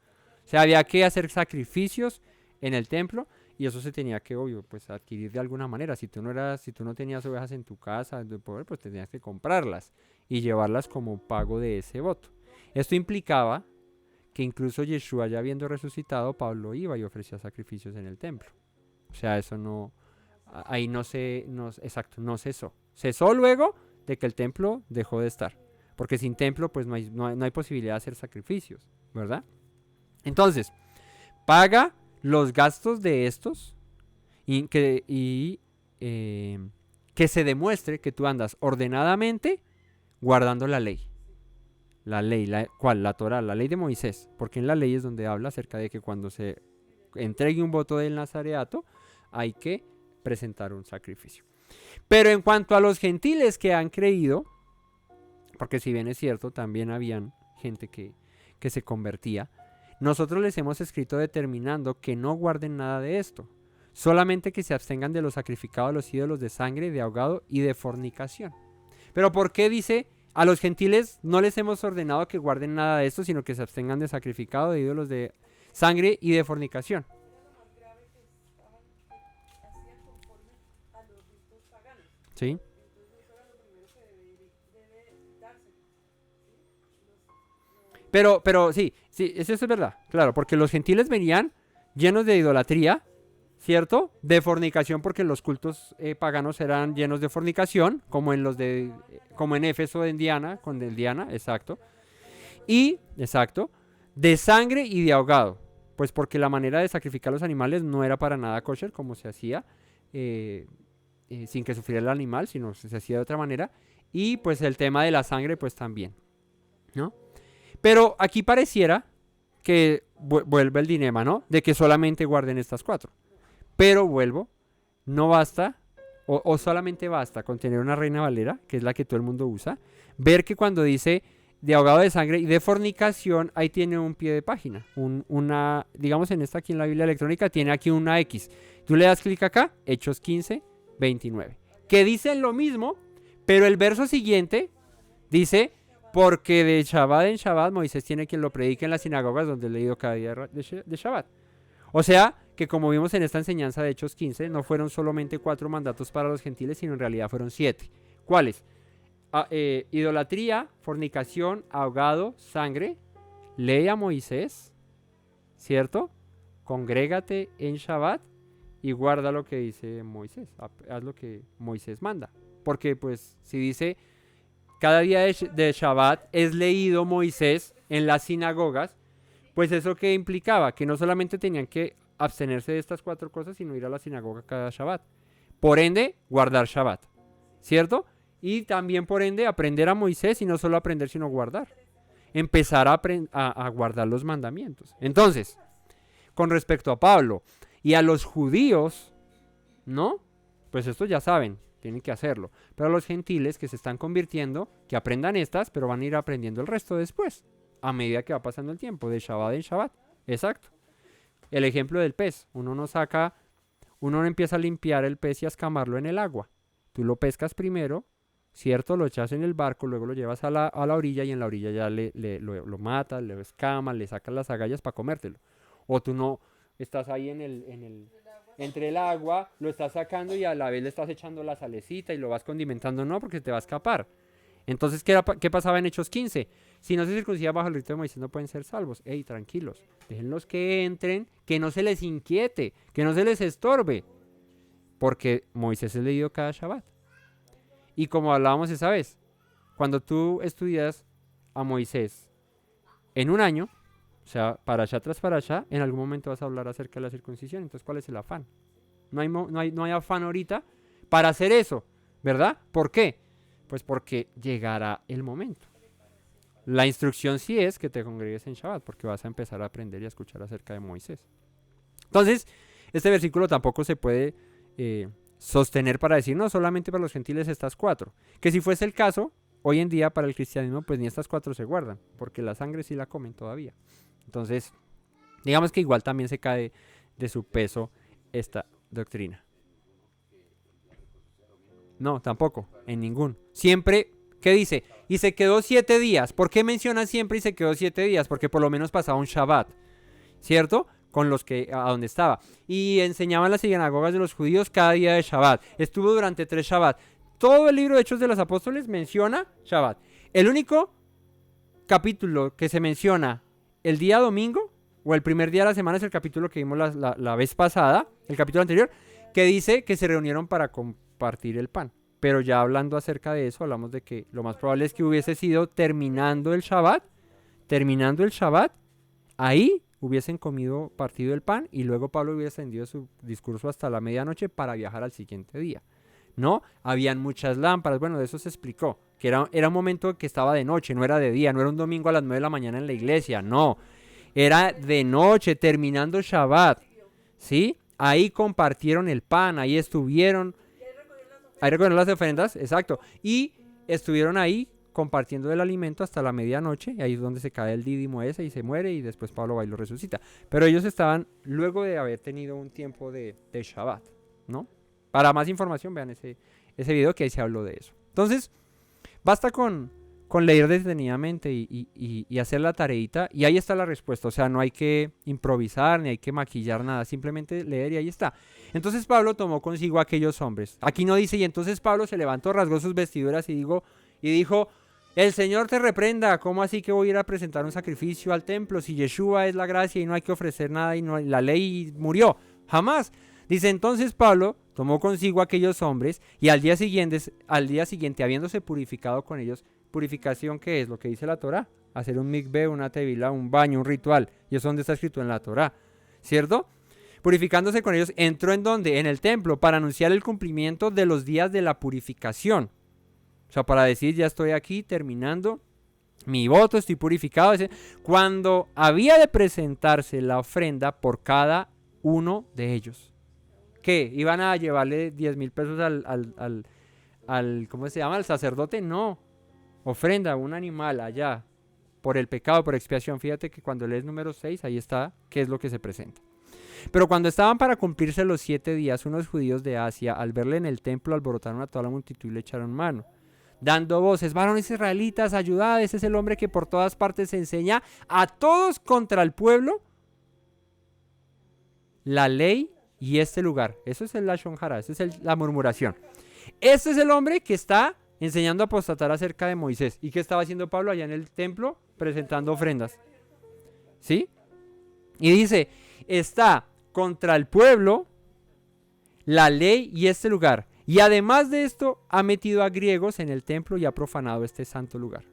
O sea, había que hacer sacrificios en el templo y eso se tenía que, obvio, pues adquirir de alguna manera. Si tú no tenías ovejas en tu casa, pues tenías que comprarlas y llevarlas como pago de ese voto. Esto implicaba que incluso Yeshua, ya habiendo resucitado, Pablo iba y ofrecía sacrificios en el templo. O sea, eso no, ahí no cesó. Cesó luego de que el templo dejó de estar. Porque sin templo, pues no hay posibilidad de hacer sacrificios, ¿verdad? Entonces, paga los gastos de estos y que se demuestre que tú andas ordenadamente guardando la ley. La ley, ¿cuál? La Torah, la ley de Moisés. Porque en la ley es donde habla acerca de que cuando se entregue un voto del nazareato, hay que presentar un sacrificio. Pero en cuanto a los gentiles que han creído, porque si bien es cierto, también habían gente que se convertía, nosotros les hemos escrito determinando que no guarden nada de esto, solamente que se abstengan de lo sacrificado a los ídolos de sangre, de ahogado y de fornicación. Pero ¿por qué dice a los gentiles no les hemos ordenado que guarden nada de esto, sino que se abstengan de sacrificado, de ídolos de sangre y de fornicación? ¿Sí? Pero sí, eso es verdad, claro, porque los gentiles venían llenos de idolatría, ¿cierto? De fornicación, porque los cultos paganos eran llenos de fornicación, como en Éfeso en Diana, con el Diana, exacto. Y, exacto, de sangre y de ahogado, pues porque la manera de sacrificar los animales no era para nada kosher, como se hacía, sin que sufriera el animal, sino se hacía de otra manera. Y pues el tema de la sangre, pues también, ¿no? Pero aquí pareciera que vuelve el dilema, ¿no? De que solamente guarden estas 4. Pero vuelvo, no basta, o solamente basta con tener una Reina Valera, que es la que todo el mundo usa, ver que cuando dice de ahogado de sangre y de fornicación, ahí tiene un pie de página, digamos en esta aquí en la Biblia electrónica, tiene aquí una X. Tú le das clic acá, Hechos 15, 29, que dicen lo mismo, pero el verso siguiente dice, porque de Shabbat en Shabbat Moisés tiene quien lo predique en las sinagogas donde he leído cada día de Shabbat. O sea, que como vimos en esta enseñanza de Hechos 15, no fueron solamente 4 mandatos para los gentiles, sino en realidad fueron 7. ¿Cuáles? Idolatría, fornicación, ahogado, sangre, ley a Moisés, ¿cierto? Congrégate en Shabbat y guarda lo que dice Moisés, haz lo que Moisés manda. Porque pues si dice, cada día de Shabbat es leído Moisés en las sinagogas, pues eso que implicaba, que no solamente tenían que abstenerse de estas 4 cosas, sino ir a la sinagoga cada Shabbat. Por ende, guardar Shabbat, ¿cierto? Y también por ende aprender a Moisés y no solo aprender sino guardar. Empezar a guardar los mandamientos. Entonces, con respecto a Pablo y a los judíos, ¿no? Pues esto ya saben, tienen que hacerlo. Pero a los gentiles que se están convirtiendo, que aprendan estas, pero van a ir aprendiendo el resto después, a medida que va pasando el tiempo, de Shabbat en Shabbat. Exacto. El ejemplo del pez. Uno no empieza a limpiar el pez y a escamarlo en el agua. Tú lo pescas primero, ¿cierto? Lo echas en el barco, luego lo llevas a la orilla y en la orilla ya lo matas, le escamas, le sacas las agallas para comértelo. O tú no estás ahí entre el agua, lo estás sacando y a la vez le estás echando la salecita y lo vas condimentando, no, porque te va a escapar. Entonces, ¿qué pasaba en Hechos 15? Si no se circuncidan bajo el rito de Moisés no pueden ser salvos. Ey, tranquilos, déjenlos que entren, que no se les inquiete, que no se les estorbe, porque Moisés es leído cada Shabbat. Y como hablábamos esa vez, cuando tú estudias a Moisés en un año, o sea, para allá tras para allá, en algún momento vas a hablar acerca de la circuncisión. Entonces, ¿cuál es el afán? No hay afán ahorita para hacer eso, ¿verdad? ¿Por qué? Pues porque llegará el momento. La instrucción sí es que te congregues en Shabbat, porque vas a empezar a aprender y a escuchar acerca de Moisés. Entonces, este versículo tampoco se puede sostener para decir, no, solamente para los gentiles estas 4. Que si fuese el caso, hoy en día para el cristianismo, pues ni estas 4 se guardan, porque la sangre sí la comen todavía. Entonces, digamos que igual también se cae de su peso esta doctrina. No, tampoco, en ningún. Siempre, ¿qué dice? Y se quedó 7 días. ¿Por qué menciona siempre y se quedó 7 días? Porque por lo menos pasaba un Shabbat, ¿cierto? Con los que, a donde estaba. Y enseñaban las sinagogas de los judíos cada día de Shabbat. Estuvo durante 3 Shabbat. Todo el libro de Hechos de los Apóstoles menciona Shabbat. El único capítulo que se menciona el día domingo, o el primer día de la semana, es el capítulo que vimos la vez pasada, el capítulo anterior, que dice que se reunieron para compartir el pan. Pero ya hablando acerca de eso, hablamos de que lo más probable es que hubiese sido terminando el Shabbat, ahí hubiesen comido partido el pan y luego Pablo hubiera extendido su discurso hasta la medianoche para viajar al siguiente día. ¿No? Habían muchas lámparas, bueno, de eso se explicó, que era un momento que estaba de noche, no era de día, no era un domingo a las 9 de la mañana en la iglesia, no, era de noche, terminando Shabbat, ¿sí? Ahí compartieron el pan, ahí estuvieron, ahí recogieron las ofrendas, exacto, y estuvieron ahí compartiendo del alimento hasta la medianoche, y ahí es donde se cae el dídimo ese y se muere, y después Pablo va y lo resucita. Pero ellos estaban luego de haber tenido un tiempo de Shabbat, ¿no? Para más información vean ese video que ahí se habló de eso. Entonces, basta con leer detenidamente y hacer la tareita, y ahí está la respuesta. O sea, no hay que improvisar ni hay que maquillar nada, simplemente leer y ahí está. Entonces Pablo tomó consigo a aquellos hombres. Aquí no dice, y entonces Pablo se levantó, rasgó sus vestiduras y dijo, el Señor te reprenda, ¿cómo así que voy a ir a presentar un sacrificio al templo si Yeshua es la gracia y no hay que ofrecer nada y no, la ley murió? Jamás. Dice, entonces Pablo tomó consigo a aquellos hombres y al día siguiente, habiéndose purificado con ellos, purificación, ¿qué es? Lo que dice la Torá, hacer un mikveh, una tevila, un baño, un ritual, y eso es donde está escrito en la Torá, ¿cierto? Purificándose con ellos, entró ¿en dónde? En el templo, para anunciar el cumplimiento de los días de la purificación. O sea, para decir, ya estoy aquí terminando mi voto, estoy purificado. Cuando había de presentarse la ofrenda por cada uno de ellos. ¿Qué? ¿Iban a llevarle 10,000 pesos al ¿cómo se llama? ¿Al sacerdote? No. Ofrenda, un animal allá, por el pecado, por expiación. Fíjate que cuando lees número 6, ahí está qué es lo que se presenta. Pero cuando estaban para cumplirse los 7 días, unos judíos de Asia, al verle en el templo, alborotaron a toda la multitud y le echaron mano, dando voces, varones israelitas, ayudad, ese es el hombre que por todas partes enseña a todos contra el pueblo la ley y este lugar. Eso es el Lashon Hara, eso es la murmuración. Este es el hombre que está enseñando a apostatar acerca de Moisés. ¿Y qué estaba haciendo Pablo allá en el templo? Presentando ofrendas. ¿Sí? Y dice, está contra el pueblo la ley y este lugar. Y además de esto, ha metido a griegos en el templo y ha profanado este santo lugar.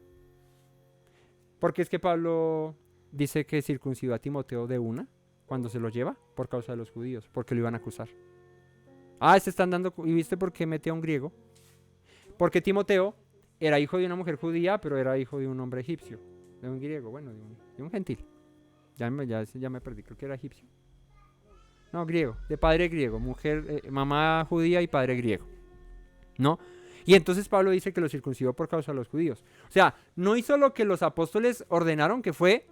Porque es que Pablo dice que circuncidó a Timoteo de una cuando se lo lleva por causa de los judíos, porque lo iban a acusar. Se están dando, ¿y viste por qué metió a un griego? Porque Timoteo era hijo de una mujer judía, pero era hijo de un hombre egipcio, de un griego, bueno, de un gentil. Ya me perdí, creo que era egipcio. No, griego, de padre griego, mujer, mamá judía y padre griego, ¿no? Y entonces Pablo dice que lo circuncidó por causa de los judíos. O sea, no hizo lo que los apóstoles ordenaron, que fue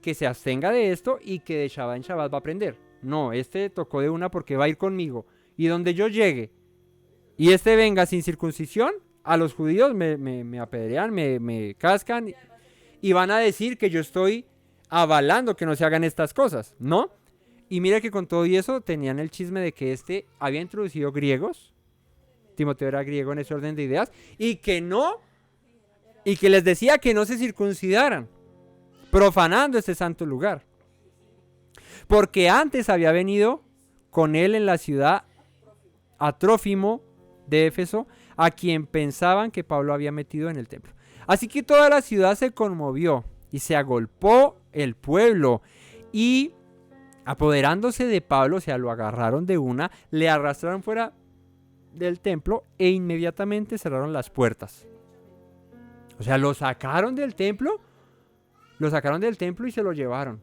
que se abstenga de esto y que de Shabbat en Shabbat va a aprender. No, tocó de una porque va a ir conmigo. Y donde yo llegue y venga sin circuncisión, a los judíos me apedrean, me cascan y van a decir que yo estoy avalando que no se hagan estas cosas, ¿no? Y mira que con todo y eso tenían el chisme de que había introducido griegos, Timoteo era griego en ese orden de ideas, y que les decía que no se circuncidaran, profanando este santo lugar. Porque antes había venido con él en la ciudad a Trófimo de Éfeso, a quien pensaban que Pablo había metido en el templo. Así que toda la ciudad se conmovió y se agolpó el pueblo y apoderándose de Pablo, o sea, lo agarraron de una, le arrastraron fuera del templo e inmediatamente cerraron las puertas. O sea, lo sacaron del templo y se lo llevaron.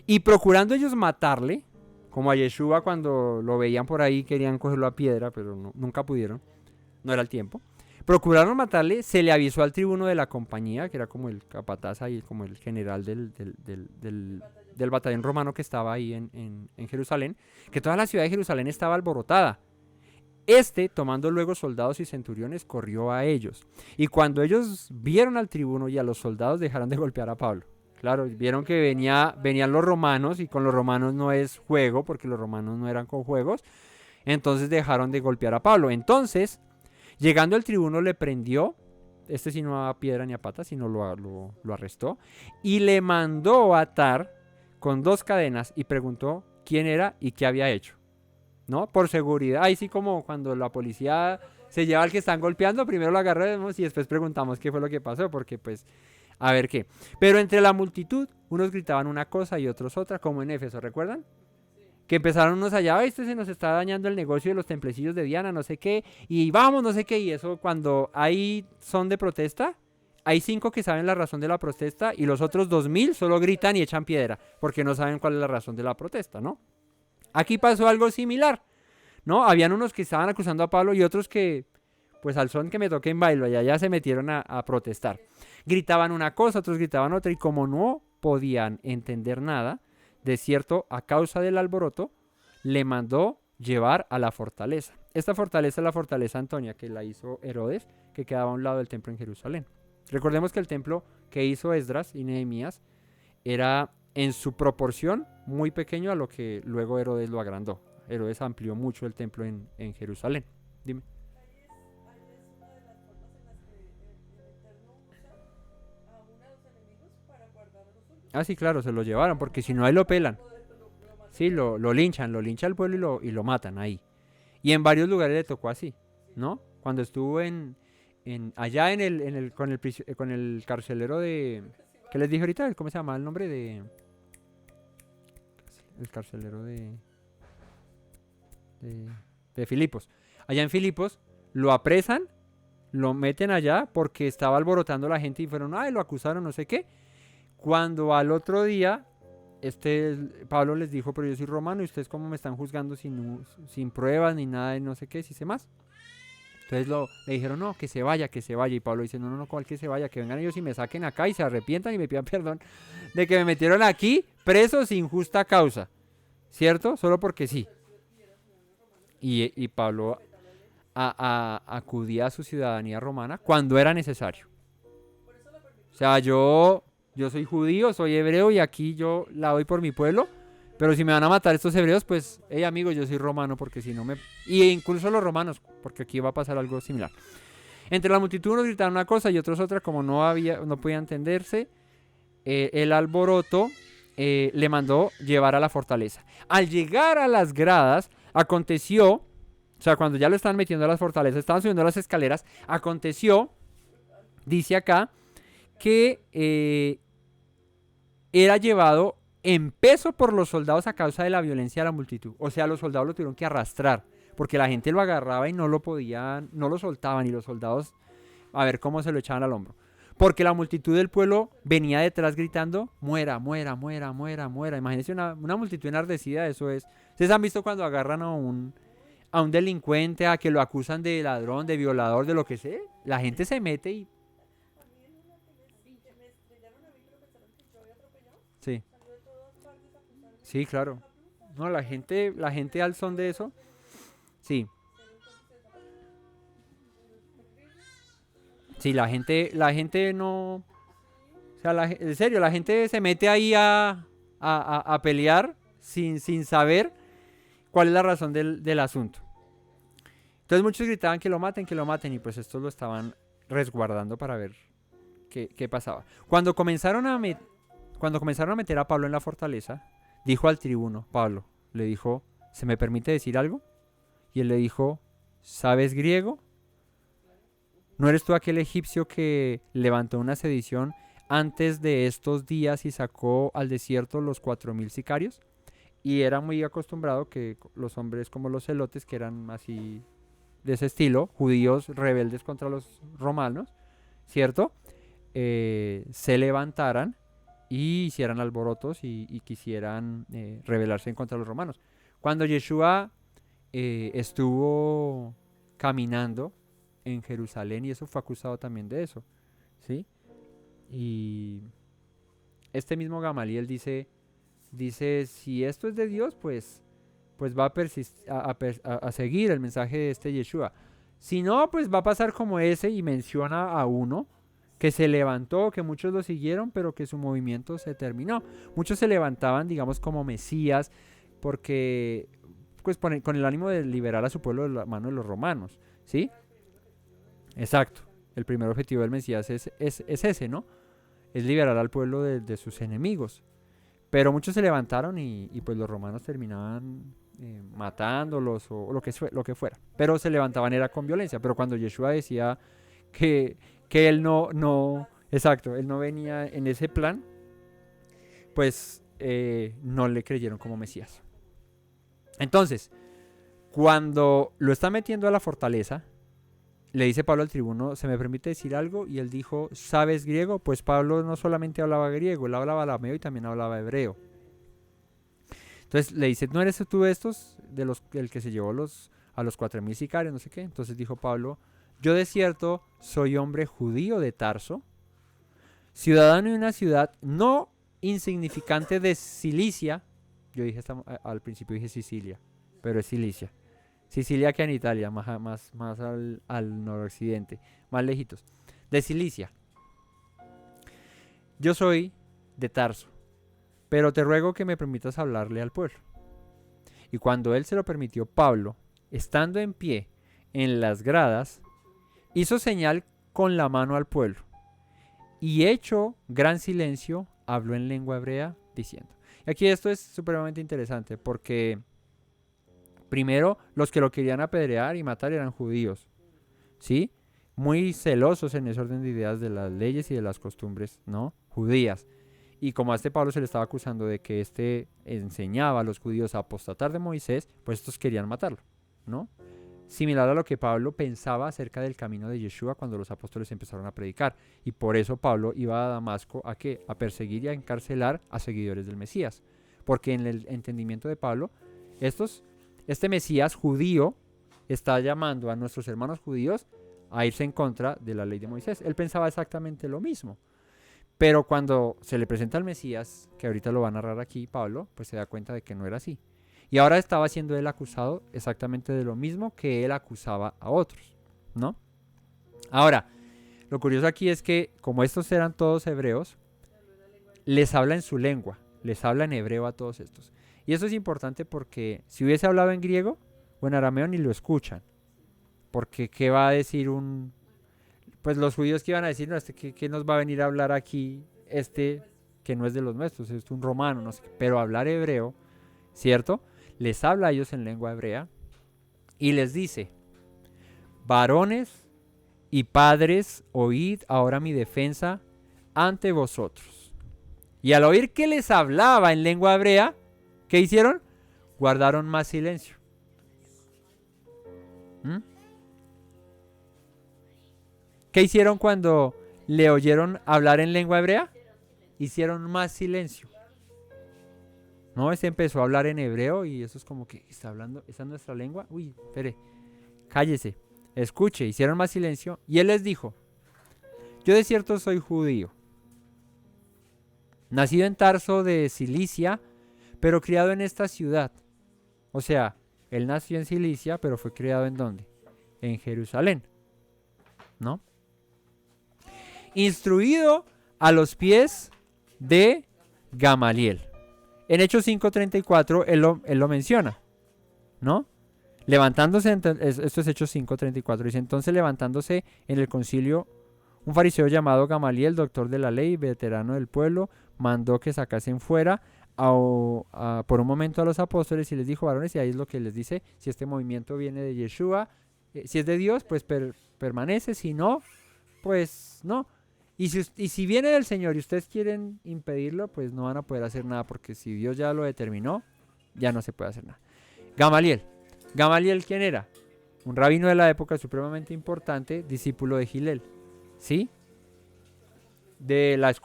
Y procurando ellos matarle, como a Yeshua cuando lo veían por ahí, querían cogerlo a piedra, pero nunca pudieron, no era el tiempo. Procuraron matarle, se le avisó al tribuno de la compañía, que era como el capataz ahí, como el general del batallón romano que estaba ahí en Jerusalén, que toda la ciudad de Jerusalén estaba alborotada. Tomando luego soldados y centuriones, corrió a ellos. Y cuando ellos vieron al tribuno y a los soldados, dejaron de golpear a Pablo. Claro, vieron que venían los romanos, y con los romanos no es juego, porque los romanos no eran con juegos. Entonces dejaron de golpear a Pablo. Entonces, llegando el tribuno, le prendió, sí no a piedra ni a pata, sino lo arrestó, y le mandó atar con 2 cadenas y preguntó quién era y qué había hecho, ¿no? Por seguridad. Ahí sí, como cuando la policía se lleva al que están golpeando, primero lo agarramos y después preguntamos qué fue lo que pasó, porque pues, a ver qué. Pero entre la multitud, unos gritaban una cosa y otros otra, como en Éfeso, ¿recuerdan? Que empezaron unos allá, se nos está dañando el negocio de los templecillos de Diana, no sé qué, y vamos, no sé qué, y eso cuando hay son de protesta, hay 5 que saben la razón de la protesta y los otros 2,000 solo gritan y echan piedra, porque no saben cuál es la razón de la protesta, ¿no? Aquí pasó algo similar, ¿no? Habían unos que estaban acusando a Pablo y otros que, pues al son que me toque en bailo, y allá se metieron a protestar. Gritaban una cosa, otros gritaban otra, y como no podían entender nada, de cierto, a causa del alboroto, le mandó llevar a la fortaleza. Esta fortaleza es la fortaleza Antonia, que la hizo Herodes, que quedaba a un lado del templo en Jerusalén. Recordemos que el templo que hizo Esdras y Nehemías era en su proporción muy pequeño a lo que luego Herodes lo agrandó. Herodes amplió mucho el templo en Jerusalén. Dime. Ah, sí, claro, se lo llevaron, porque si no, ahí lo pelan. Sí, lo linchan el pueblo y lo matan ahí. Y en varios lugares le tocó así, ¿no? Cuando estuvo allá con el carcelero de... ¿Qué les dije ahorita? ¿Cómo se llama el nombre de...? El carcelero de Filipos. Allá en Filipos lo apresan, lo meten allá porque estaba alborotando la gente y fueron, ay, lo acusaron, no sé qué. Cuando al otro día, Pablo les dijo, pero yo soy romano y ustedes cómo me están juzgando sin pruebas ni nada de no sé qué, si sé más. Entonces le dijeron, no, que se vaya. Y Pablo dice, no, ¿cuál que se vaya? Que vengan ellos y me saquen acá y se arrepientan y me pidan perdón de que me metieron aquí preso sin justa causa. ¿Cierto? Solo porque sí. Y Pablo acudía a su ciudadanía romana cuando era necesario. O sea, yo soy judío, soy hebreo y aquí yo la doy por mi pueblo. Pero si me van a matar estos hebreos, pues, hey amigos, yo soy romano porque si no me... Y incluso los romanos, porque aquí va a pasar algo similar. Entre la multitud unos gritaban una cosa y otros otra, como no podía entenderse, el alboroto le mandó llevar a la fortaleza. Al llegar a las gradas, aconteció, o sea, cuando ya lo estaban metiendo a las fortalezas, estaban subiendo las escaleras, aconteció, dice acá, que era llevado en peso por los soldados a causa de la violencia de la multitud. O sea, los soldados lo tuvieron que arrastrar, porque la gente lo agarraba y no lo soltaban, y los soldados a ver cómo se lo echaban al hombro. Porque la multitud del pueblo venía detrás gritando, muera. Imagínense una multitud enardecida, eso es. ¿Ustedes han visto cuando agarran a un delincuente, a que lo acusan de ladrón, de violador, de lo que sea? La gente se mete y... Sí. Sí, claro. No, la gente al son de eso, sí. Sí, la gente no... O sea, en serio, la gente se mete ahí a pelear sin saber cuál es la razón del asunto. Entonces muchos gritaban que lo maten, y pues estos lo estaban resguardando para ver qué pasaba. Cuando comenzaron a meter a Pablo en la fortaleza, dijo al tribuno, Pablo, le dijo, ¿se me permite decir algo? Y él le dijo, ¿sabes griego? ¿No eres tú aquel egipcio que levantó una sedición antes de estos días y sacó al desierto los 4000 sicarios? Y era muy acostumbrado que los hombres como los celotes, que eran así de ese estilo, judíos rebeldes contra los romanos, ¿cierto? Se levantaran y hicieran alborotos y quisieran rebelarse en contra de los romanos. Cuando Yeshua estuvo caminando en Jerusalén, y eso fue acusado también de eso, ¿sí? Y este mismo Gamaliel dice, si esto es de Dios, pues va a seguir el mensaje de este Yeshua. Si no, pues va a pasar como ese, y menciona a uno que se levantó, que muchos lo siguieron, pero que su movimiento se terminó. Muchos se levantaban, digamos, como Mesías, porque pues con el ánimo de liberar a su pueblo de la mano de los romanos, ¿sí? Exacto. El primer objetivo del Mesías es ese, ¿no? Es liberar al pueblo de sus enemigos. Pero muchos se levantaron y pues los romanos terminaban matándolos o lo que fuera. Pero se levantaban era con violencia. Pero cuando Yeshua decía que él no, exacto, él no venía en ese plan, pues no le creyeron como Mesías. Entonces, cuando lo está metiendo a la fortaleza, le dice Pablo al tribuno, ¿se me permite decir algo? Y él dijo, ¿sabes griego? Pues Pablo no solamente hablaba griego, él hablaba arameo y también hablaba hebreo. Entonces le dice, ¿no eres tú estos, del que se llevó a los 4000 sicarios, no sé qué? Entonces dijo Pablo, Yo de cierto soy hombre judío de Tarso, ciudadano de una ciudad no insignificante de Cilicia. Yo dije al principio dije Sicilia, pero es Cilicia. Sicilia que en Italia, más al noroccidente, más lejitos. De Cilicia. Yo soy de Tarso, pero te ruego que me permitas hablarle al pueblo. Y cuando él se lo permitió, Pablo, estando en pie en las gradas, hizo señal con la mano al pueblo, y hecho gran silencio, habló en lengua hebrea, diciendo. Y aquí esto es supremamente interesante, porque primero los que lo querían apedrear y matar eran judíos, ¿sí? Muy celosos en ese orden de ideas de las leyes y de las costumbres, ¿no? Judías. Y como a este Pablo se le estaba acusando de que enseñaba a los judíos a apostatar de Moisés, pues estos querían matarlo, ¿no? Similar a lo que Pablo pensaba acerca del camino de Yeshua cuando los apóstoles empezaron a predicar. Y por eso Pablo iba a Damasco ¿a qué? A perseguir y a encarcelar a seguidores del Mesías. Porque en el entendimiento de Pablo, este Mesías judío está llamando a nuestros hermanos judíos a irse en contra de la ley de Moisés. Él pensaba exactamente lo mismo. Pero cuando se le presenta al Mesías, que ahorita lo va a narrar aquí Pablo, pues se da cuenta de que no era así. Y ahora estaba siendo él acusado exactamente de lo mismo que él acusaba a otros, ¿no? Ahora, lo curioso aquí es que como estos eran todos hebreos, les habla en su lengua, les habla en hebreo a todos estos. Y eso es importante porque si hubiese hablado en griego o en arameo ni lo escuchan. Porque ¿qué va a decir pues los judíos que iban a decir, no, ¿qué nos va a venir a hablar aquí que no es de los nuestros, es un romano, no sé qué, pero hablar hebreo, ¿cierto? Les habla a ellos en lengua hebrea y les dice, varones y padres, oíd ahora mi defensa ante vosotros. Y al oír que les hablaba en lengua hebrea, ¿qué hicieron? Guardaron más silencio. ¿Qué hicieron cuando le oyeron hablar en lengua hebrea? Hicieron más silencio. No, empezó a hablar en hebreo y eso es como que está hablando, ¿esa es nuestra lengua? Uy, espere, cállese, escuche, hicieron más silencio y él les dijo, yo de cierto soy judío, nacido en Tarso de Cilicia, pero criado en esta ciudad. O sea, él nació en Cilicia, pero fue criado ¿en dónde? En Jerusalén, ¿no? Instruido a los pies de Gamaliel. En Hechos 5:34 él lo menciona, ¿no? Levantándose, esto es Hechos 5:34, dice, entonces levantándose en el concilio, un fariseo llamado Gamaliel, doctor de la ley, veterano del pueblo, mandó que sacasen fuera por un momento a los apóstoles y les dijo, varones, y ahí es lo que les dice, si este movimiento viene de Yeshua, si es de Dios, pues permanece, si no, pues no. Y si viene del Señor y ustedes quieren impedirlo, pues no van a poder hacer nada, porque si Dios ya lo determinó, ya no se puede hacer nada. Gamaliel. ¿Gamaliel quién era? Un rabino de la época supremamente importante, discípulo de Hillel, ¿sí? De las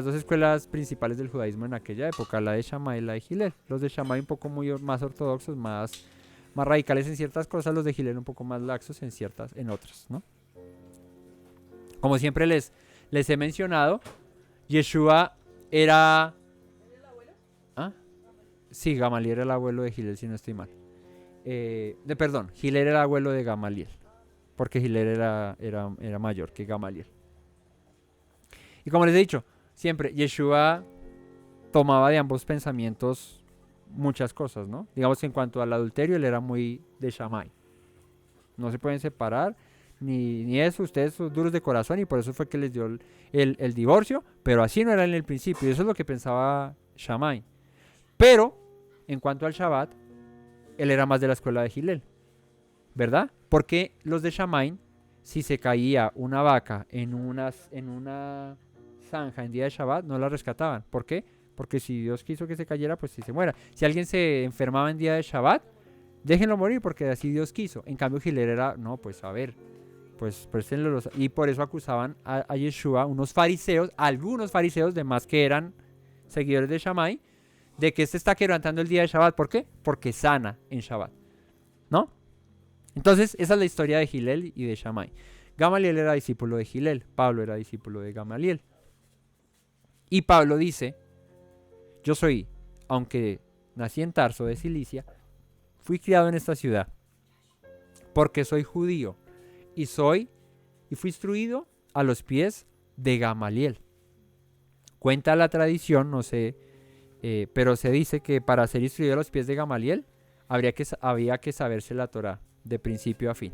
dos escuelas principales del judaísmo en aquella época, la de Shammai y la de Hillel. Los de Shammai un poco más ortodoxos, más radicales en ciertas cosas, los de Hillel un poco más laxos en otras, ¿no? Como siempre les he mencionado, Yeshua era... ¿Ah? Sí, Gamaliel era el abuelo de Hillel, si no estoy mal. Perdón, Hillel era el abuelo de Gamaliel, porque Hillel era mayor que Gamaliel. Y como les he dicho, siempre Yeshua tomaba de ambos pensamientos muchas cosas, ¿no? Digamos que en cuanto al adulterio, él era muy de Shammai. No se pueden separar, ni eso, ustedes son duros de corazón y por eso fue que les dio el divorcio, pero así no era en el principio, y eso es lo que pensaba Shammai. Pero, en cuanto al Shabbat, él era más de la escuela de Hillel, ¿verdad? Porque los de Shammai, si se caía una vaca en una zanja en día de Shabbat, no la rescataban. ¿Por qué? Porque si Dios quiso que se cayera, pues si se muera. Si alguien se enfermaba en día de Shabbat, déjenlo morir porque así Dios quiso. En cambio, Hillel era, no, pues a ver, pues y por eso acusaban a Yeshua, algunos fariseos, de más que eran seguidores de Shammai, de que está quebrantando el día de Shabbat. ¿Por qué? Porque sana en Shabbat, ¿no? Entonces, esa es la historia de Hillel y de Shammai. Gamaliel era discípulo de Hillel, Pablo era discípulo de Gamaliel. Y Pablo dice, yo soy, aunque nací en Tarso de Cilicia, fui criado en esta ciudad, porque soy judío y fui instruido a los pies de Gamaliel. Cuenta la tradición, no sé, pero se dice que para ser instruido a los pies de Gamaliel había que saberse la Torá de principio a fin.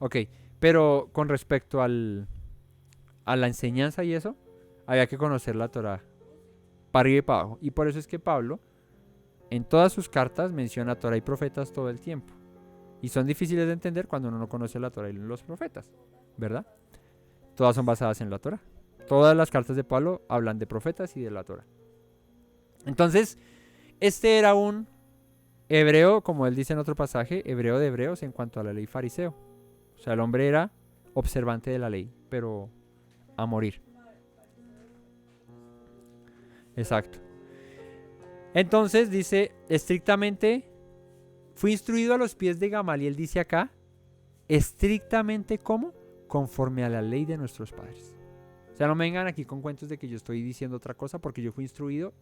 Ok, pero con respecto a la enseñanza y eso, había que conocer la Torá para arriba y para abajo. Y por eso es que Pablo, en todas sus cartas, menciona Torá y profetas todo el tiempo. Y son difíciles de entender cuando uno no conoce la Torá y los profetas, ¿verdad? Todas son basadas en la Torá. Todas las cartas de Pablo hablan de profetas y de la Torá. Entonces, este era un hebreo, como él dice en otro pasaje, hebreo de hebreos en cuanto a la ley fariseo. O sea, el hombre era observante de la ley, pero a morir. Exacto. Entonces dice, estrictamente, fui instruido a los pies de Gamaliel, dice acá, estrictamente ¿cómo? Conforme a la ley de nuestros padres. O sea, no me vengan aquí con cuentos de que yo estoy diciendo otra cosa, porque yo fui instruido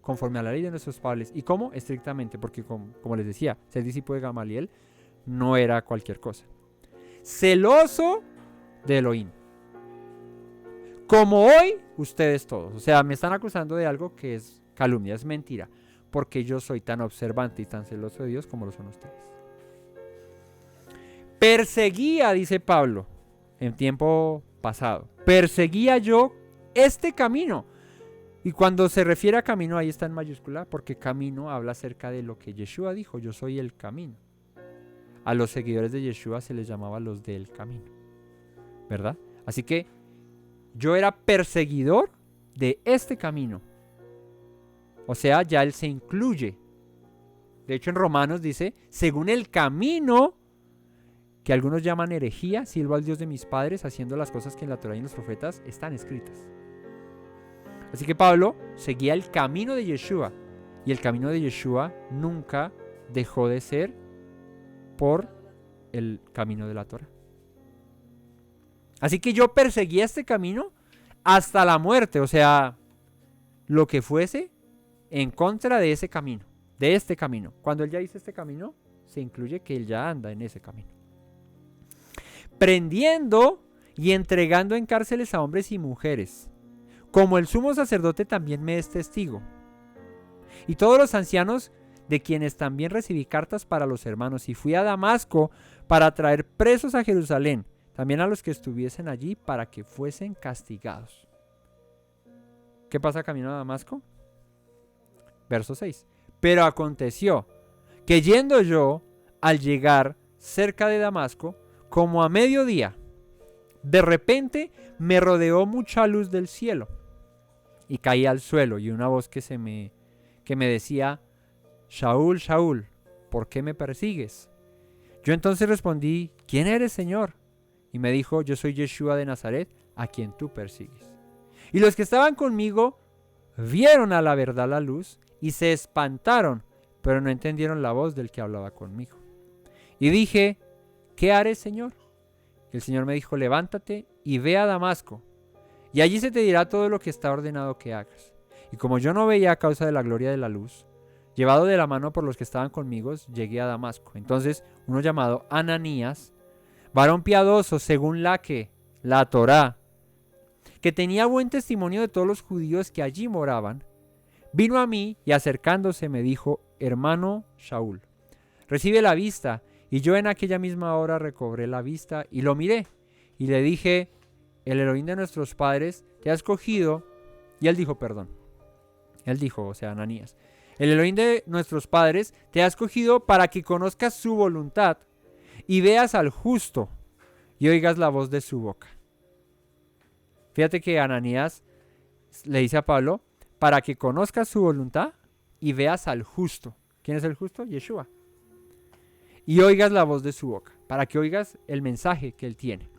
conforme a la ley de nuestros padres. ¿Y cómo? Estrictamente, porque como les decía, ser discípulo de Gamaliel no era cualquier cosa. Celoso de Elohim. Como hoy, ustedes todos. O sea, me están acusando de algo que es calumnia, es mentira. Porque yo soy tan observante y tan celoso de Dios como lo son ustedes. Perseguía, dice Pablo, en tiempo pasado. Perseguía yo este camino. Y cuando se refiere a camino, ahí está en mayúscula, porque camino habla acerca de lo que Yeshua dijo, yo soy el camino. A los seguidores de Yeshua se les llamaba los del camino, ¿verdad? Así que yo era perseguidor de este camino. O sea, ya él se incluye. De hecho, en Romanos dice, según el camino, que algunos llaman herejía, sirvo al Dios de mis padres, haciendo las cosas que en la Torá y en los profetas están escritas. Así que Pablo seguía el camino de Yeshua. Y el camino de Yeshua nunca dejó de ser por el camino de la Torá. Así que yo perseguía este camino hasta la muerte. O sea, lo que fuese en contra de ese camino. De este camino. Cuando él ya dice este camino, se incluye que él ya anda en ese camino. Prendiendo y entregando en cárceles a hombres y mujeres. Como el sumo sacerdote también me es testigo. Y todos los ancianos de quienes también recibí cartas para los hermanos. Y fui a Damasco para traer presos a Jerusalén. También a los que estuviesen allí para que fuesen castigados. ¿Qué pasa camino a Damasco? Verso 6. Pero aconteció que yendo yo al llegar cerca de Damasco, como a mediodía, de repente me rodeó mucha luz del cielo. Y caí al suelo y una voz que me decía, Shaul, Shaul, ¿por qué me persigues? Yo entonces respondí, ¿quién eres, Señor? Y me dijo, yo soy Yeshua de Nazaret, a quien tú persigues. Y los que estaban conmigo vieron a la verdad la luz y se espantaron, pero no entendieron la voz del que hablaba conmigo. Y dije, ¿qué haré, Señor? Y el Señor me dijo, levántate y ve a Damasco. Y allí se te dirá todo lo que está ordenado que hagas. Y como yo no veía a causa de la gloria de la luz, llevado de la mano por los que estaban conmigo, llegué a Damasco. Entonces, uno llamado Ananías, varón piadoso según la Torá, que tenía buen testimonio de todos los judíos que allí moraban, vino a mí y acercándose me dijo, hermano Shaul, recibe la vista. Y yo en aquella misma hora recobré la vista y lo miré. Y le dije, el Elohim de nuestros padres te ha escogido. Y él dijo, o sea, Ananías, el Elohim de nuestros padres te ha escogido para que conozcas su voluntad y veas al justo y oigas la voz de su boca. Fíjate que Ananías le dice a Pablo, para que conozcas su voluntad y veas al justo. ¿Quién es el justo? Yeshua. Y oigas la voz de su boca, para que oigas el mensaje que él tiene.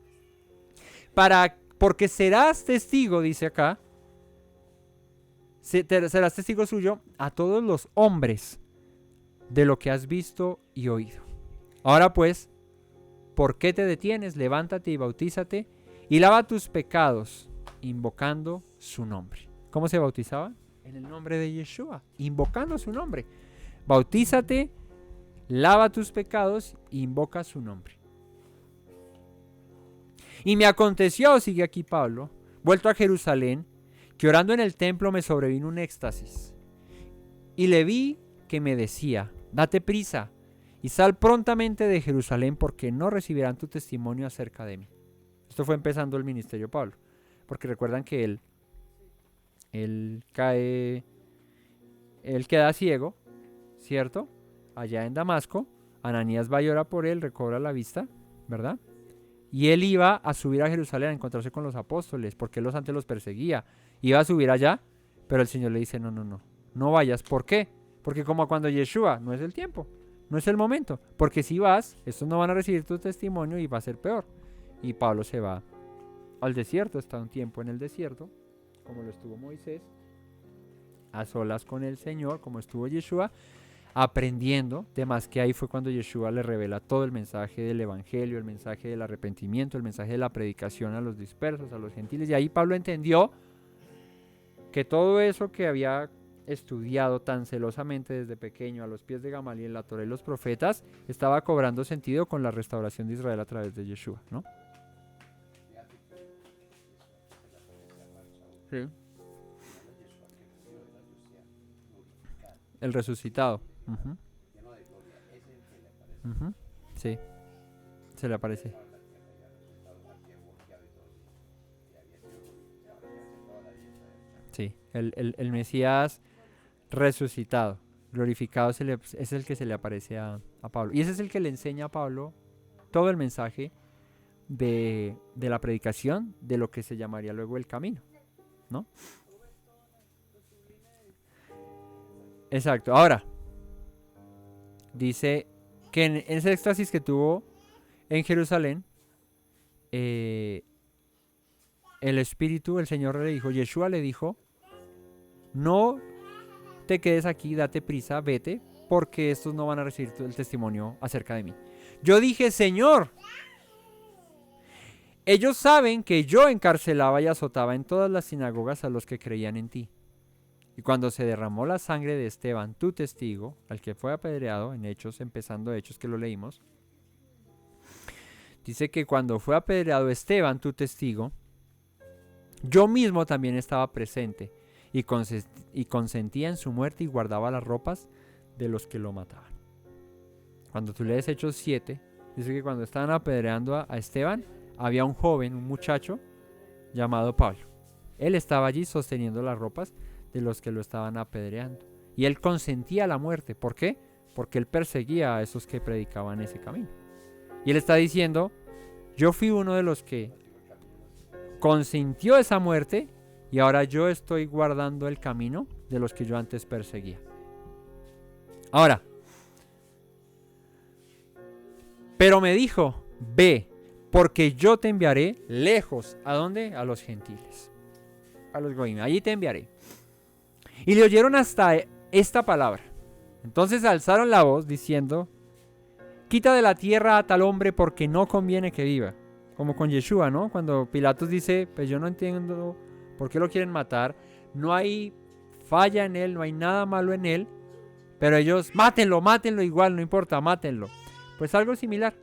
Porque serás testigo, dice acá, serás testigo suyo a todos los hombres, de lo que has visto y oído. Ahora pues, ¿por qué te detienes? Levántate y bautízate y lava tus pecados, invocando su nombre. ¿Cómo se bautizaba? En el nombre de Yeshua, invocando su nombre. Bautízate, lava tus pecados e invoca su nombre. Y me aconteció, sigue aquí Pablo, vuelto a Jerusalén, que orando en el templo me sobrevino un éxtasis. Y le vi que me decía, date prisa y sal prontamente de Jerusalén, porque no recibirán tu testimonio acerca de mí. Esto fue empezando el ministerio de Pablo, porque recuerdan que él queda ciego, ¿cierto? Allá en Damasco, Ananías va y ora por él, recobra la vista, ¿verdad? Y él iba a subir a Jerusalén a encontrarse con los apóstoles, porque él antes los perseguía. Iba a subir allá, pero el Señor le dice, no vayas. ¿Por qué? Porque como cuando Yeshua, no es el tiempo, no es el momento. Porque si vas, estos no van a recibir tu testimonio y va a ser peor. Y Pablo se va al desierto, está un tiempo en el desierto, como lo estuvo Moisés, a solas con el Señor, como estuvo Yeshua, aprendiendo. Además que ahí fue cuando Yeshua le revela todo el mensaje del evangelio, el mensaje del arrepentimiento, el mensaje de la predicación a los dispersos, a los gentiles. Y ahí Pablo entendió que todo eso que había estudiado tan celosamente desde pequeño a los pies de Gamaliel, la Torá y los profetas, estaba cobrando sentido con la restauración de Israel a través de Yeshua, ¿no? Sí. El resucitado. Uh-huh. Uh-huh. Sí, se le aparece. Sí, el Mesías resucitado, glorificado es el que se le aparece a Pablo. Y ese es el que le enseña a Pablo todo el mensaje de la predicación de lo que se llamaría luego el camino, ¿no? Exacto. Ahora, dice que en ese éxtasis que tuvo en Jerusalén, el Espíritu, el Señor le dijo, Yeshua le dijo, no te quedes aquí, date prisa, vete, porque estos no van a recibir el testimonio acerca de mí. Yo dije, Señor, ellos saben que yo encarcelaba y azotaba en todas las sinagogas a los que creían en ti. Y cuando se derramó la sangre de Esteban, tu testigo, al que fue apedreado, en Hechos, empezando Hechos que lo leímos, dice que cuando fue apedreado Esteban, tu testigo, yo mismo también estaba presente y consentía en su muerte y guardaba las ropas de los que lo mataban. Cuando tú lees Hechos 7, dice que cuando estaban apedreando a Esteban, había un joven, un muchacho llamado Pablo. Él estaba allí sosteniendo las ropas de los que lo estaban apedreando. Y él consentía la muerte. ¿Por qué? Porque él perseguía a esos que predicaban ese camino. Y él está diciendo, yo fui uno de los que consintió esa muerte y ahora yo estoy guardando el camino de los que yo antes perseguía. Ahora, pero me dijo, ve, porque yo te enviaré lejos. ¿A dónde? A los gentiles. A los goim. Allí te enviaré. Y le oyeron hasta esta palabra. Entonces alzaron la voz diciendo, quita de la tierra a tal hombre porque no conviene que viva. Como con Yeshua, ¿no? Cuando Pilatos dice, pues yo no entiendo por qué lo quieren matar. No hay falla en él, no hay nada malo en él. Pero ellos, mátenlo igual, no importa, mátenlo. Pues algo similar.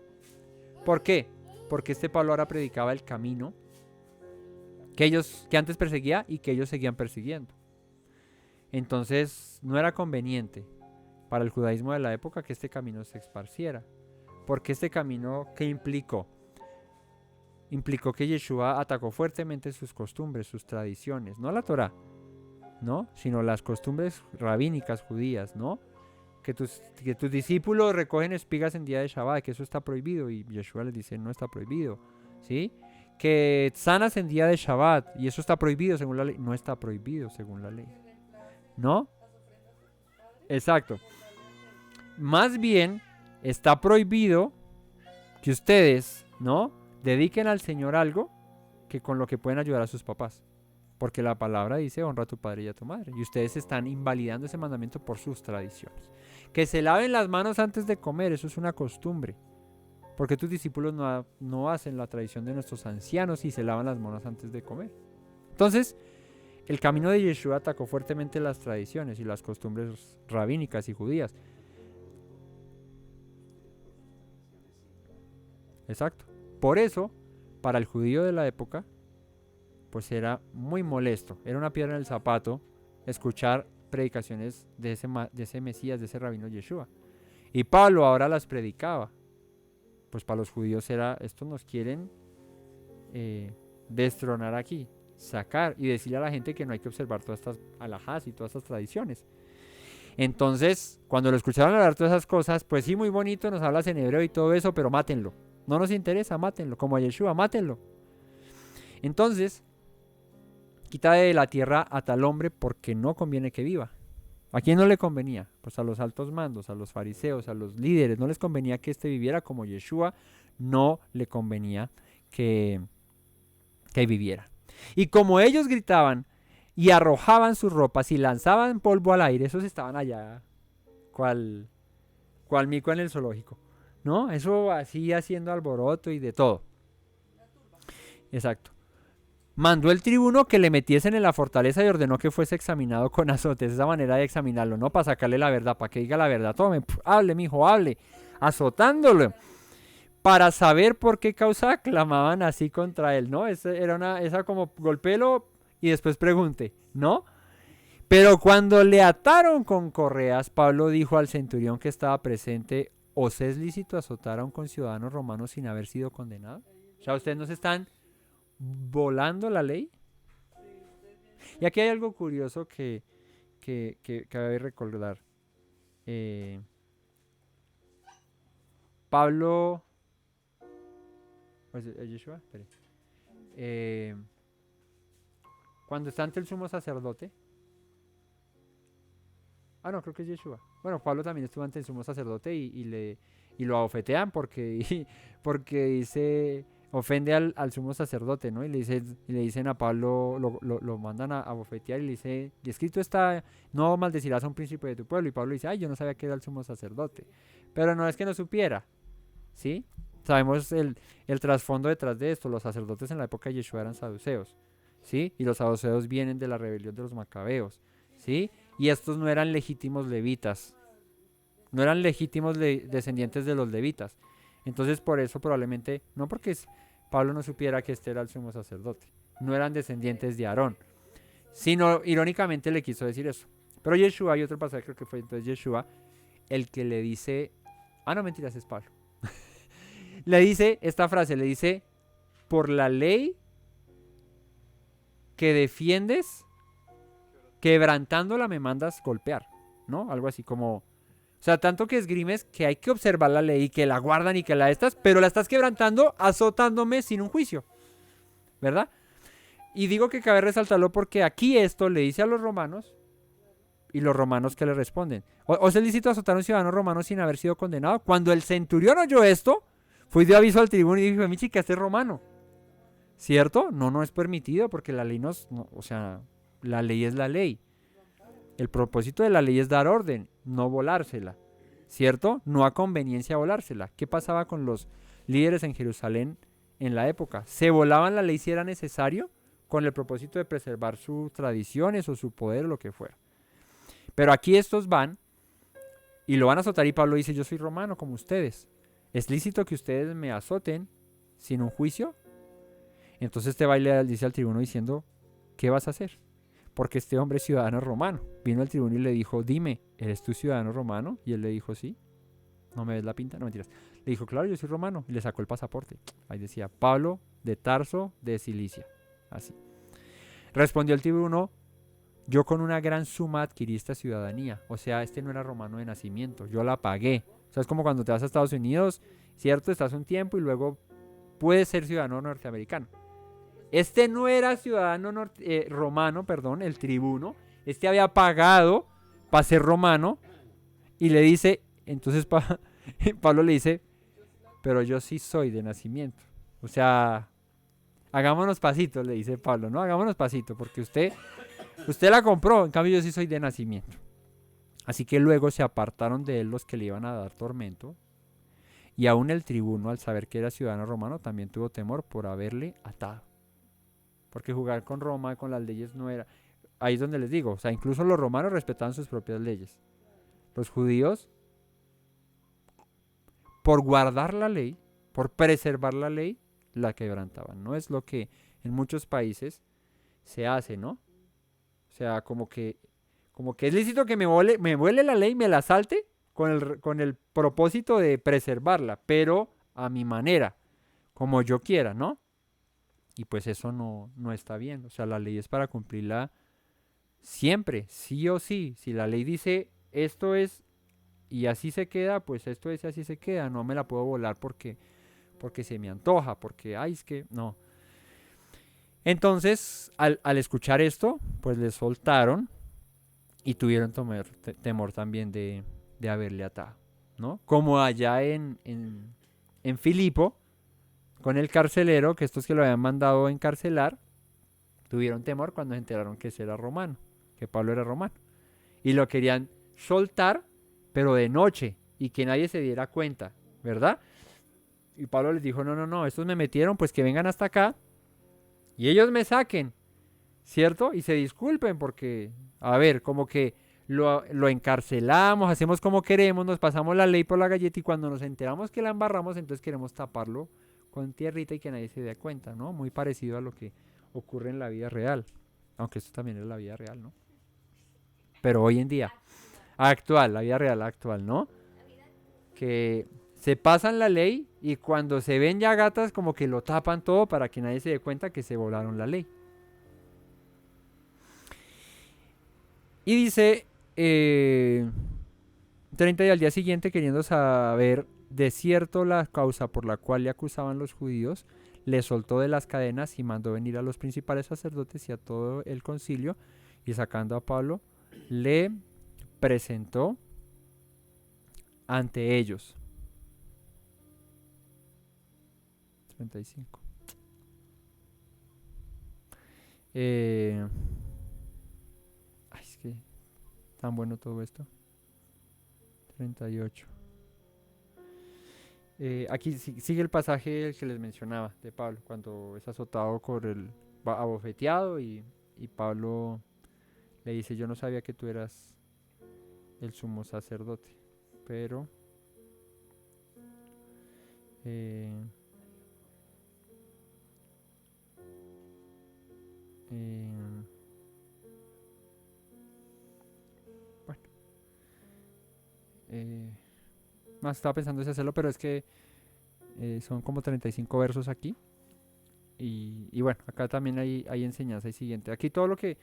¿Por qué? Porque este Pablo ahora predicaba el camino que antes perseguía y que ellos seguían persiguiendo. Entonces no era conveniente para el judaísmo de la época que este camino se esparciera. Porque este camino, ¿qué implicó? Implicó que Yeshua atacó fuertemente sus costumbres, sus tradiciones, no la Torá, ¿no? Sino las costumbres rabínicas judías, ¿no? Que tus discípulos recogen espigas en día de Shabbat, que eso está prohibido, y Yeshua les dice, no está prohibido, ¿sí? Que sanas en día de Shabbat, y eso está prohibido según la ley, no está prohibido según la ley, ¿no? Exacto. Más bien, está prohibido que ustedes, ¿no?, dediquen al Señor algo que con lo que pueden ayudar a sus papás. Porque la palabra dice, honra a tu padre y a tu madre. Y ustedes están invalidando ese mandamiento por sus tradiciones. que se laven las manos antes de comer, eso es una costumbre. Porque tus discípulos no hacen la tradición de nuestros ancianos y se lavan las manos antes de comer. Entonces, el camino de Yeshua atacó fuertemente las tradiciones y las costumbres rabínicas y judías. Exacto. Por eso, para el judío de la época, pues era muy molesto, era una piedra en el zapato escuchar predicaciones de ese Mesías, de ese rabino Yeshua. Y Pablo ahora las predicaba. Pues para los judíos era, estos nos quieren destronar aquí, sacar y decirle a la gente que no hay que observar todas estas alajás y todas estas tradiciones. Entonces, cuando lo escucharon hablar todas esas cosas, pues sí, muy bonito, nos hablas en hebreo y todo eso, pero mátenlo. No nos interesa, mátenlo, como a Yeshua, mátenlo. Entonces, quita de la tierra a tal hombre porque no conviene que viva. ¿A quién no le convenía? Pues a los altos mandos, a los fariseos, a los líderes. No les convenía que éste viviera como Yeshua. No le convenía que viviera. Y como ellos gritaban y arrojaban sus ropas y lanzaban polvo al aire, esos estaban allá, cual mico en el zoológico, ¿no? Eso así haciendo alboroto y de todo. Exacto. Mandó el tribuno que le metiesen en la fortaleza y ordenó que fuese examinado con azotes. Esa manera de examinarlo, ¿no? Para sacarle la verdad, para que diga la verdad. Tome, hable, mijo, hable. Azotándolo. Para saber por qué causa clamaban así contra él, ¿no? Esa como golpéelo y después pregunte, ¿no? Pero cuando le ataron con correas, Pablo dijo al centurión que estaba presente: ¿os es lícito azotar a un conciudadano romano sin haber sido condenado? O sea, ustedes no se están volando la ley. Y aquí hay algo curioso que cabe recordar. Pablo, Yeshua, cuando está ante el sumo sacerdote, no, creo que es Yeshua. Bueno, Pablo también estuvo ante el sumo sacerdote y lo abofetean porque dice, ofende al sumo sacerdote, ¿no? Y le dicen a Pablo, lo mandan a bofetear y le dice, y escrito está, no maldecirás a un príncipe de tu pueblo. Y Pablo dice, ay, yo no sabía que era el sumo sacerdote. Pero no es que no supiera, ¿sí? Sabemos el trasfondo detrás de esto. Los sacerdotes en la época de Yeshua eran saduceos, ¿sí? Y los saduceos vienen de la rebelión de los macabeos, ¿sí? Y estos no eran legítimos levitas, no eran legítimos descendientes de los levitas. Entonces por eso probablemente, no porque Pablo no supiera que este era el sumo sacerdote, no eran descendientes de Aarón, sino irónicamente le quiso decir eso. Pero Yeshua, hay otro pasaje, creo que fue entonces Yeshua, el que le dice, no mentiras, es Pablo, le dice esta frase, le dice, por la ley que defiendes, quebrantándola me mandas golpear, ¿no? Algo así como, o sea, tanto que esgrimes que hay que observar la ley y que la guardan y que pero la estás quebrantando azotándome sin un juicio, ¿verdad? Y digo que cabe resaltarlo porque aquí esto le dice a los romanos y los romanos que le responden. ¿O es lícito azotar a un ciudadano romano sin haber sido condenado? Cuando el centurión oyó esto, fue y dio aviso al tribuno y dijo, mi chica, este es romano, ¿cierto? No es permitido porque la ley o sea, la ley es la ley. El propósito de la ley es dar orden, no volársela, ¿cierto? No a conveniencia volársela. ¿Qué pasaba con los líderes en Jerusalén en la época? Se volaban la ley si era necesario con el propósito de preservar sus tradiciones o su poder o lo que fuera. Pero aquí estos van y lo van a azotar y Pablo dice, yo soy romano como ustedes. ¿Es lícito que ustedes me azoten sin un juicio? Entonces este va y le dice al tribuno diciendo, ¿qué vas a hacer? Porque este hombre es ciudadano romano. Vino el tribuno y le dijo, dime, ¿eres tú ciudadano romano? Y él le dijo, sí. ¿No me ves la pinta? No, mentiras. Le dijo, claro, yo soy romano. Y le sacó el pasaporte. Ahí decía, Pablo de Tarso de Cilicia. Así. Respondió el tribuno, yo con una gran suma adquirí esta ciudadanía. O sea, este no era romano de nacimiento. Yo la pagué. O sea, es como cuando te vas a Estados Unidos, ¿cierto? Estás un tiempo y luego puedes ser ciudadano norteamericano. Este no era ciudadano romano, perdón, el tribuno. Este había pagado para ser romano. Y le dice, entonces Pablo le dice, pero yo sí soy de nacimiento. O sea, hagámonos pasito, le dice Pablo, ¿no? Hagámonos pasito, porque usted la compró, en cambio yo sí soy de nacimiento. Así que luego se apartaron de él los que le iban a dar tormento, y aún el tribuno, al saber que era ciudadano romano, también tuvo temor por haberle atado. Porque jugar con Roma, con las leyes, no era... Ahí es donde les digo, o sea, incluso los romanos respetaban sus propias leyes. Los judíos, por guardar la ley, por preservar la ley, la quebrantaban. No es lo que en muchos países se hace, ¿no? O sea, como que es lícito que me vuele la ley, me la salte con el propósito de preservarla, pero a mi manera, como yo quiera, ¿no? Y pues eso no está bien. O sea, la ley es para cumplirla siempre, sí o sí. Si la ley dice esto es y así se queda, pues esto es y así se queda. No me la puedo volar porque se me antoja, porque, ay, es que no. Entonces, al escuchar esto, pues le soltaron y tuvieron temor también de haberle atado, ¿no? Como allá en Filipo, con el carcelero, que estos que lo habían mandado a encarcelar, tuvieron temor cuando se enteraron que ese era romano, que Pablo era romano. Y lo querían soltar, pero de noche, y que nadie se diera cuenta, ¿verdad? Y Pablo les dijo, no, estos me metieron, pues que vengan hasta acá, y ellos me saquen, ¿cierto? Y se disculpen porque, a ver, como que lo encarcelamos, hacemos como queremos, nos pasamos la ley por la galleta y cuando nos enteramos que la embarramos, entonces queremos taparlo con tierrita y que nadie se dé cuenta, ¿no? Muy parecido a lo que ocurre en la vida real, aunque esto también es la vida real, ¿no? Pero hoy en día, actual, la vida real actual, ¿no? Que se pasan la ley y cuando se ven ya gatas como que lo tapan todo para que nadie se dé cuenta que se volaron la ley. Y dice 30 y al día siguiente, queriendo saber de cierto la causa por la cual le acusaban los judíos, le soltó de las cadenas y mandó venir a los principales sacerdotes y a todo el concilio, y sacando a Pablo, le presentó ante ellos. 35. Ay, es que tan bueno todo esto. 38. Aquí sigue el pasaje que les mencionaba de Pablo, cuando es azotado por el abofeteado y Pablo le dice, yo no sabía que tú eras el sumo sacerdote, pero bueno, más estaba pensando en hacerlo, pero es que son como 35 versos aquí. Y bueno, acá también hay enseñanza y siguiente. Aquí todo lo que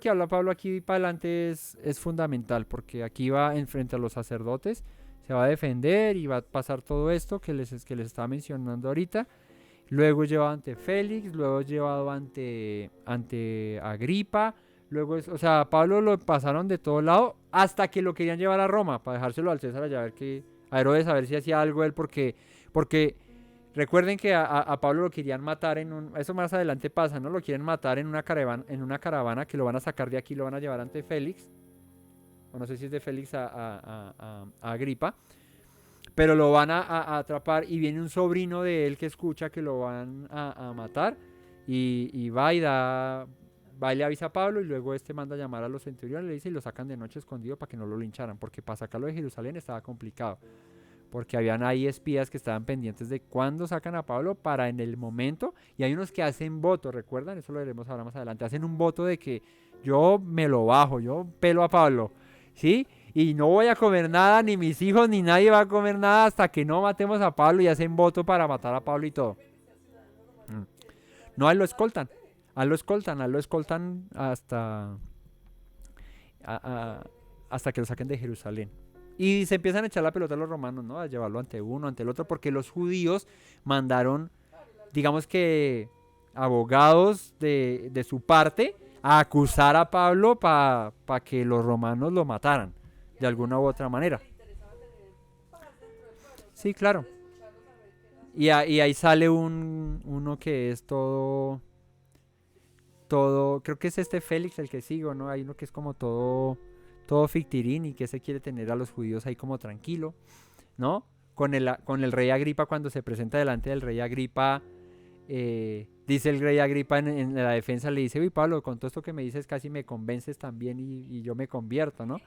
habla Pablo aquí para adelante es fundamental, porque aquí va enfrente a los sacerdotes, se va a defender y va a pasar todo esto que les estaba mencionando ahorita. Luego llevado ante Félix, luego llevado ante Agripa. Luego, o sea, Pablo lo pasaron de todo lado hasta que lo querían llevar a Roma para dejárselo al César allá a Herodes a ver si hacía algo él, porque recuerden que a Pablo lo querían matar eso más adelante pasa, ¿no? Lo quieren matar en una caravana que lo van a sacar de aquí, lo van a llevar ante Félix. O no sé si es de Félix a Agripa. Pero lo van a atrapar y viene un sobrino de él que escucha que lo van a matar y va y le avisa a Pablo y luego manda a llamar a los centuriones, le dice y lo sacan de noche escondido para que no lo lincharan, porque para sacarlo de Jerusalén estaba complicado. Porque habían ahí espías que estaban pendientes de cuándo sacan a Pablo para en el momento. Y hay unos que hacen voto, ¿recuerdan? Eso lo veremos ahora más adelante. Hacen un voto de que yo me lo bajo, yo pelo a Pablo, ¿sí? Y no voy a comer nada, ni mis hijos, ni nadie va a comer nada hasta que no matemos a Pablo y hacen voto para matar a Pablo y todo. No, a él lo escoltan hasta que lo saquen de Jerusalén. Y se empiezan a echar la pelota a los romanos, ¿no? A llevarlo ante uno, ante el otro, porque los judíos mandaron, digamos que, abogados de su parte a acusar a Pablo para que los romanos lo mataran, de alguna u otra manera. Sí, claro. Y ahí sale uno que es todo, creo que es Félix el que sigo, ¿no? Hay uno que es como todo todo fictirín y que se quiere tener a los judíos ahí como tranquilo, ¿no? Con el rey Agripa, cuando se presenta delante del rey Agripa, dice el rey Agripa en la defensa, le dice, uy Pablo, con todo esto que me dices casi me convences también y yo me convierto, ¿no?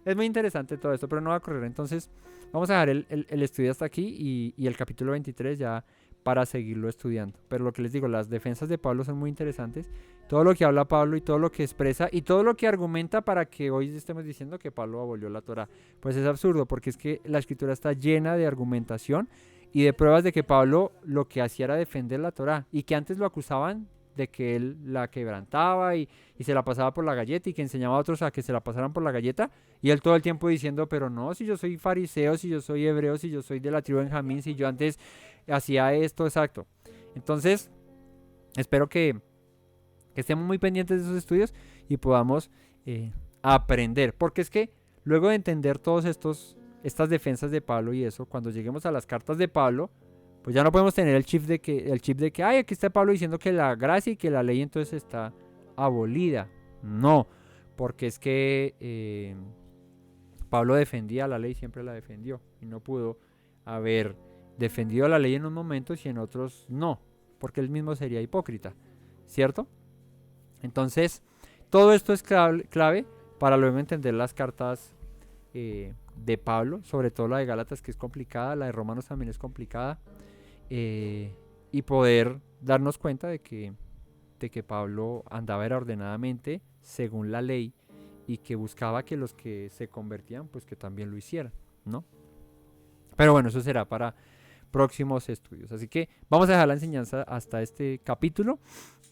Es muy interesante todo esto, pero no va a correr. Entonces vamos a dejar el estudio hasta aquí y el capítulo 23 ya para seguirlo estudiando. Pero lo que les digo, las defensas de Pablo son muy interesantes. Todo lo que habla Pablo y todo lo que expresa y todo lo que argumenta para que hoy estemos diciendo que Pablo abolió la Torá. Pues es absurdo, porque es que la escritura está llena de argumentación y de pruebas de que Pablo lo que hacía era defender la Torá y que antes lo acusaban de que él la quebrantaba y se la pasaba por la galleta y que enseñaba a otros a que se la pasaran por la galleta, y él todo el tiempo diciendo, pero no, si yo soy fariseo, si yo soy hebreo, si yo soy de la tribu de Benjamín, si yo antes hacía esto, exacto. Entonces, espero que estemos muy pendientes de esos estudios y podamos aprender, porque es que luego de entender todos estas defensas de Pablo y eso, cuando lleguemos a las cartas de Pablo, pues ya no podemos tener el chip de que, ay, aquí está Pablo diciendo que la gracia y que la ley entonces está abolida. No, porque es que Pablo defendía la ley, siempre la defendió, y no pudo haber defendido la ley en unos momentos y en otros no, porque él mismo sería hipócrita, ¿cierto? Entonces, todo esto es clave para luego entender las cartas de Pablo, sobre todo la de Gálatas, que es complicada, la de Romanos también es complicada. Y poder darnos cuenta de que Pablo andaba era ordenadamente según la ley y que buscaba que los que se convertían pues que también lo hicieran, ¿no? Pero bueno, eso será para próximos estudios, así que vamos a dejar la enseñanza hasta este capítulo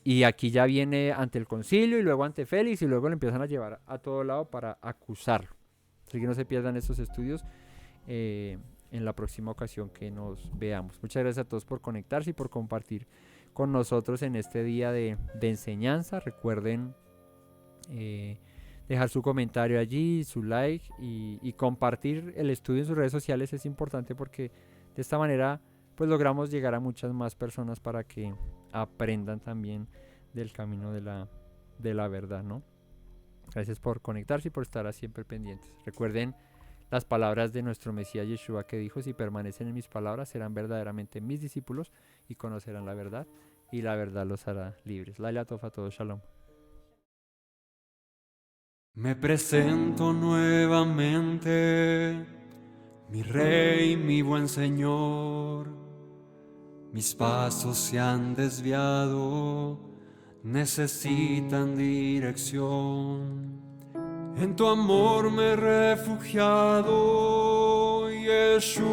y aquí ya viene ante el concilio y luego ante Félix y luego lo empiezan a llevar a todo lado para acusarlo, así que no se pierdan estos estudios en la próxima ocasión que nos veamos. Muchas gracias a todos por conectarse y por compartir con nosotros en este día de enseñanza. Recuerden dejar su comentario allí, su like y compartir el estudio en sus redes sociales. Es importante porque de esta manera pues logramos llegar a muchas más personas para que aprendan también del camino de la verdad, ¿no? Gracias por conectarse y por estar siempre pendientes. Recuerden las palabras de nuestro Mesías Yeshua, que dijo, si permanecen en mis palabras serán verdaderamente mis discípulos y conocerán la verdad y la verdad los hará libres. Laila Tofa, todo shalom. Me presento nuevamente, mi Rey, mi buen Señor. Mis pasos se han desviado, necesitan dirección. En tu amor me he refugiado, Yeshua,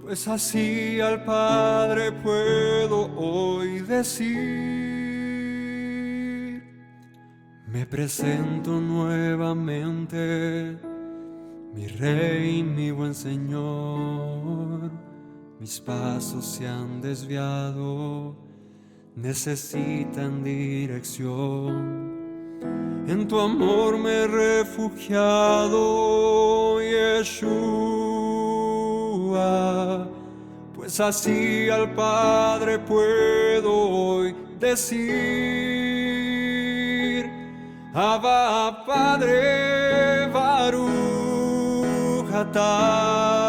pues así al Padre puedo hoy decir. Me presento nuevamente, mi Rey, mi buen Señor. Mis pasos se han desviado, necesitan dirección. En tu amor me he refugiado, Yeshua, pues así al Padre puedo hoy decir. Abba, Padre, Baruch atah,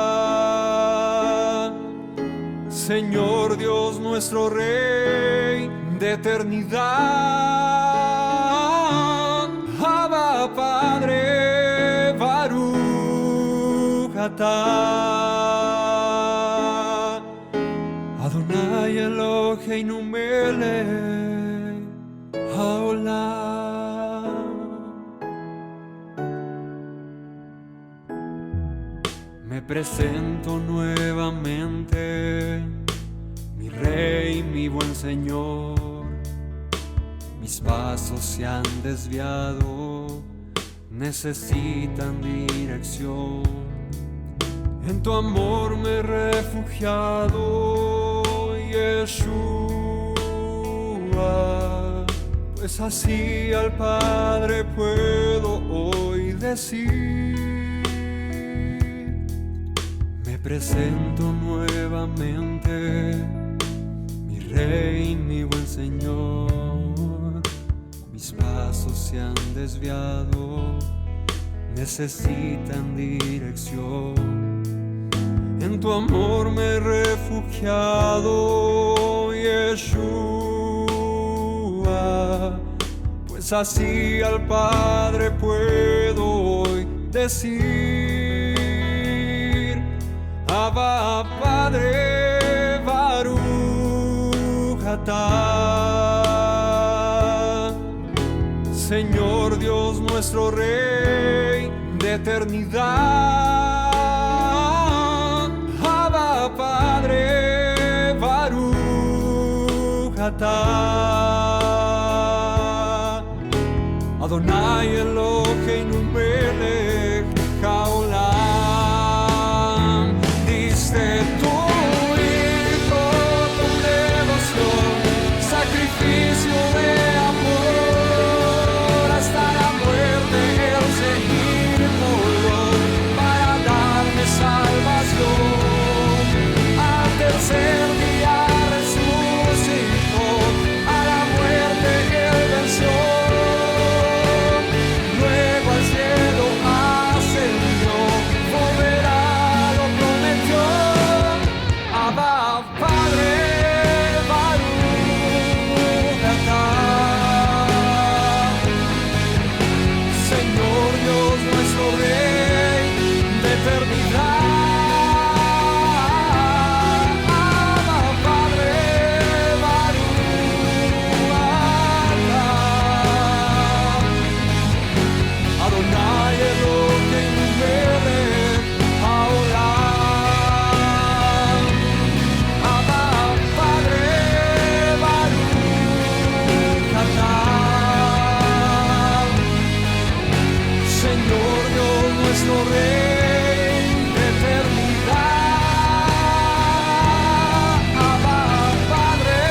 Señor Dios nuestro Rey de eternidad. Abba, Padre, Baruch atah, Adonai Eloheinu melech haolam. Me presento nuevamente, mi Rey, mi buen Señor. Mis pasos se han desviado, necesitan dirección. En tu amor me he refugiado, Yeshua, pues así al Padre puedo hoy decir. Me presento nuevamente, mi Rey, mi buen Señor. Mis mis pasos se han desviado, necesitan dirección. En tu amor me he refugiado, Yeshua, pues así al Padre puedo hoy decir: Abba, Padre, Baruch atah. Señor Dios nuestro Rey de eternidad, Abba, Padre, Baruch atah. Adonai Eloheinu melech haolam. Diste tu hijo con devoción, sacrificio de amor, hasta la muerte el seguirlo para darme salvación. Al tercer día resucitó, a la muerte él venció. Luego al cielo ascendió, volverá, lo prometió. Abba, Padre, Baruch atah. Señor Dios nuestro Rey de eternidad, Abba, Padre, Baruch atah. Adonai Eloheinu melech haolam. Abba, Padre, Baruch atah. Señor Dios nuestro Rey de eternidad, Abba, Padre,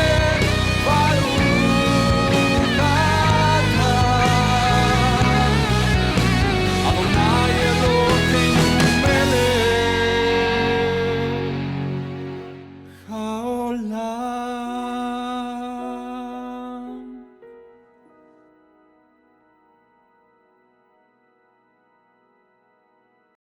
Baruch atah. Adonai Eloheinu melech haolam.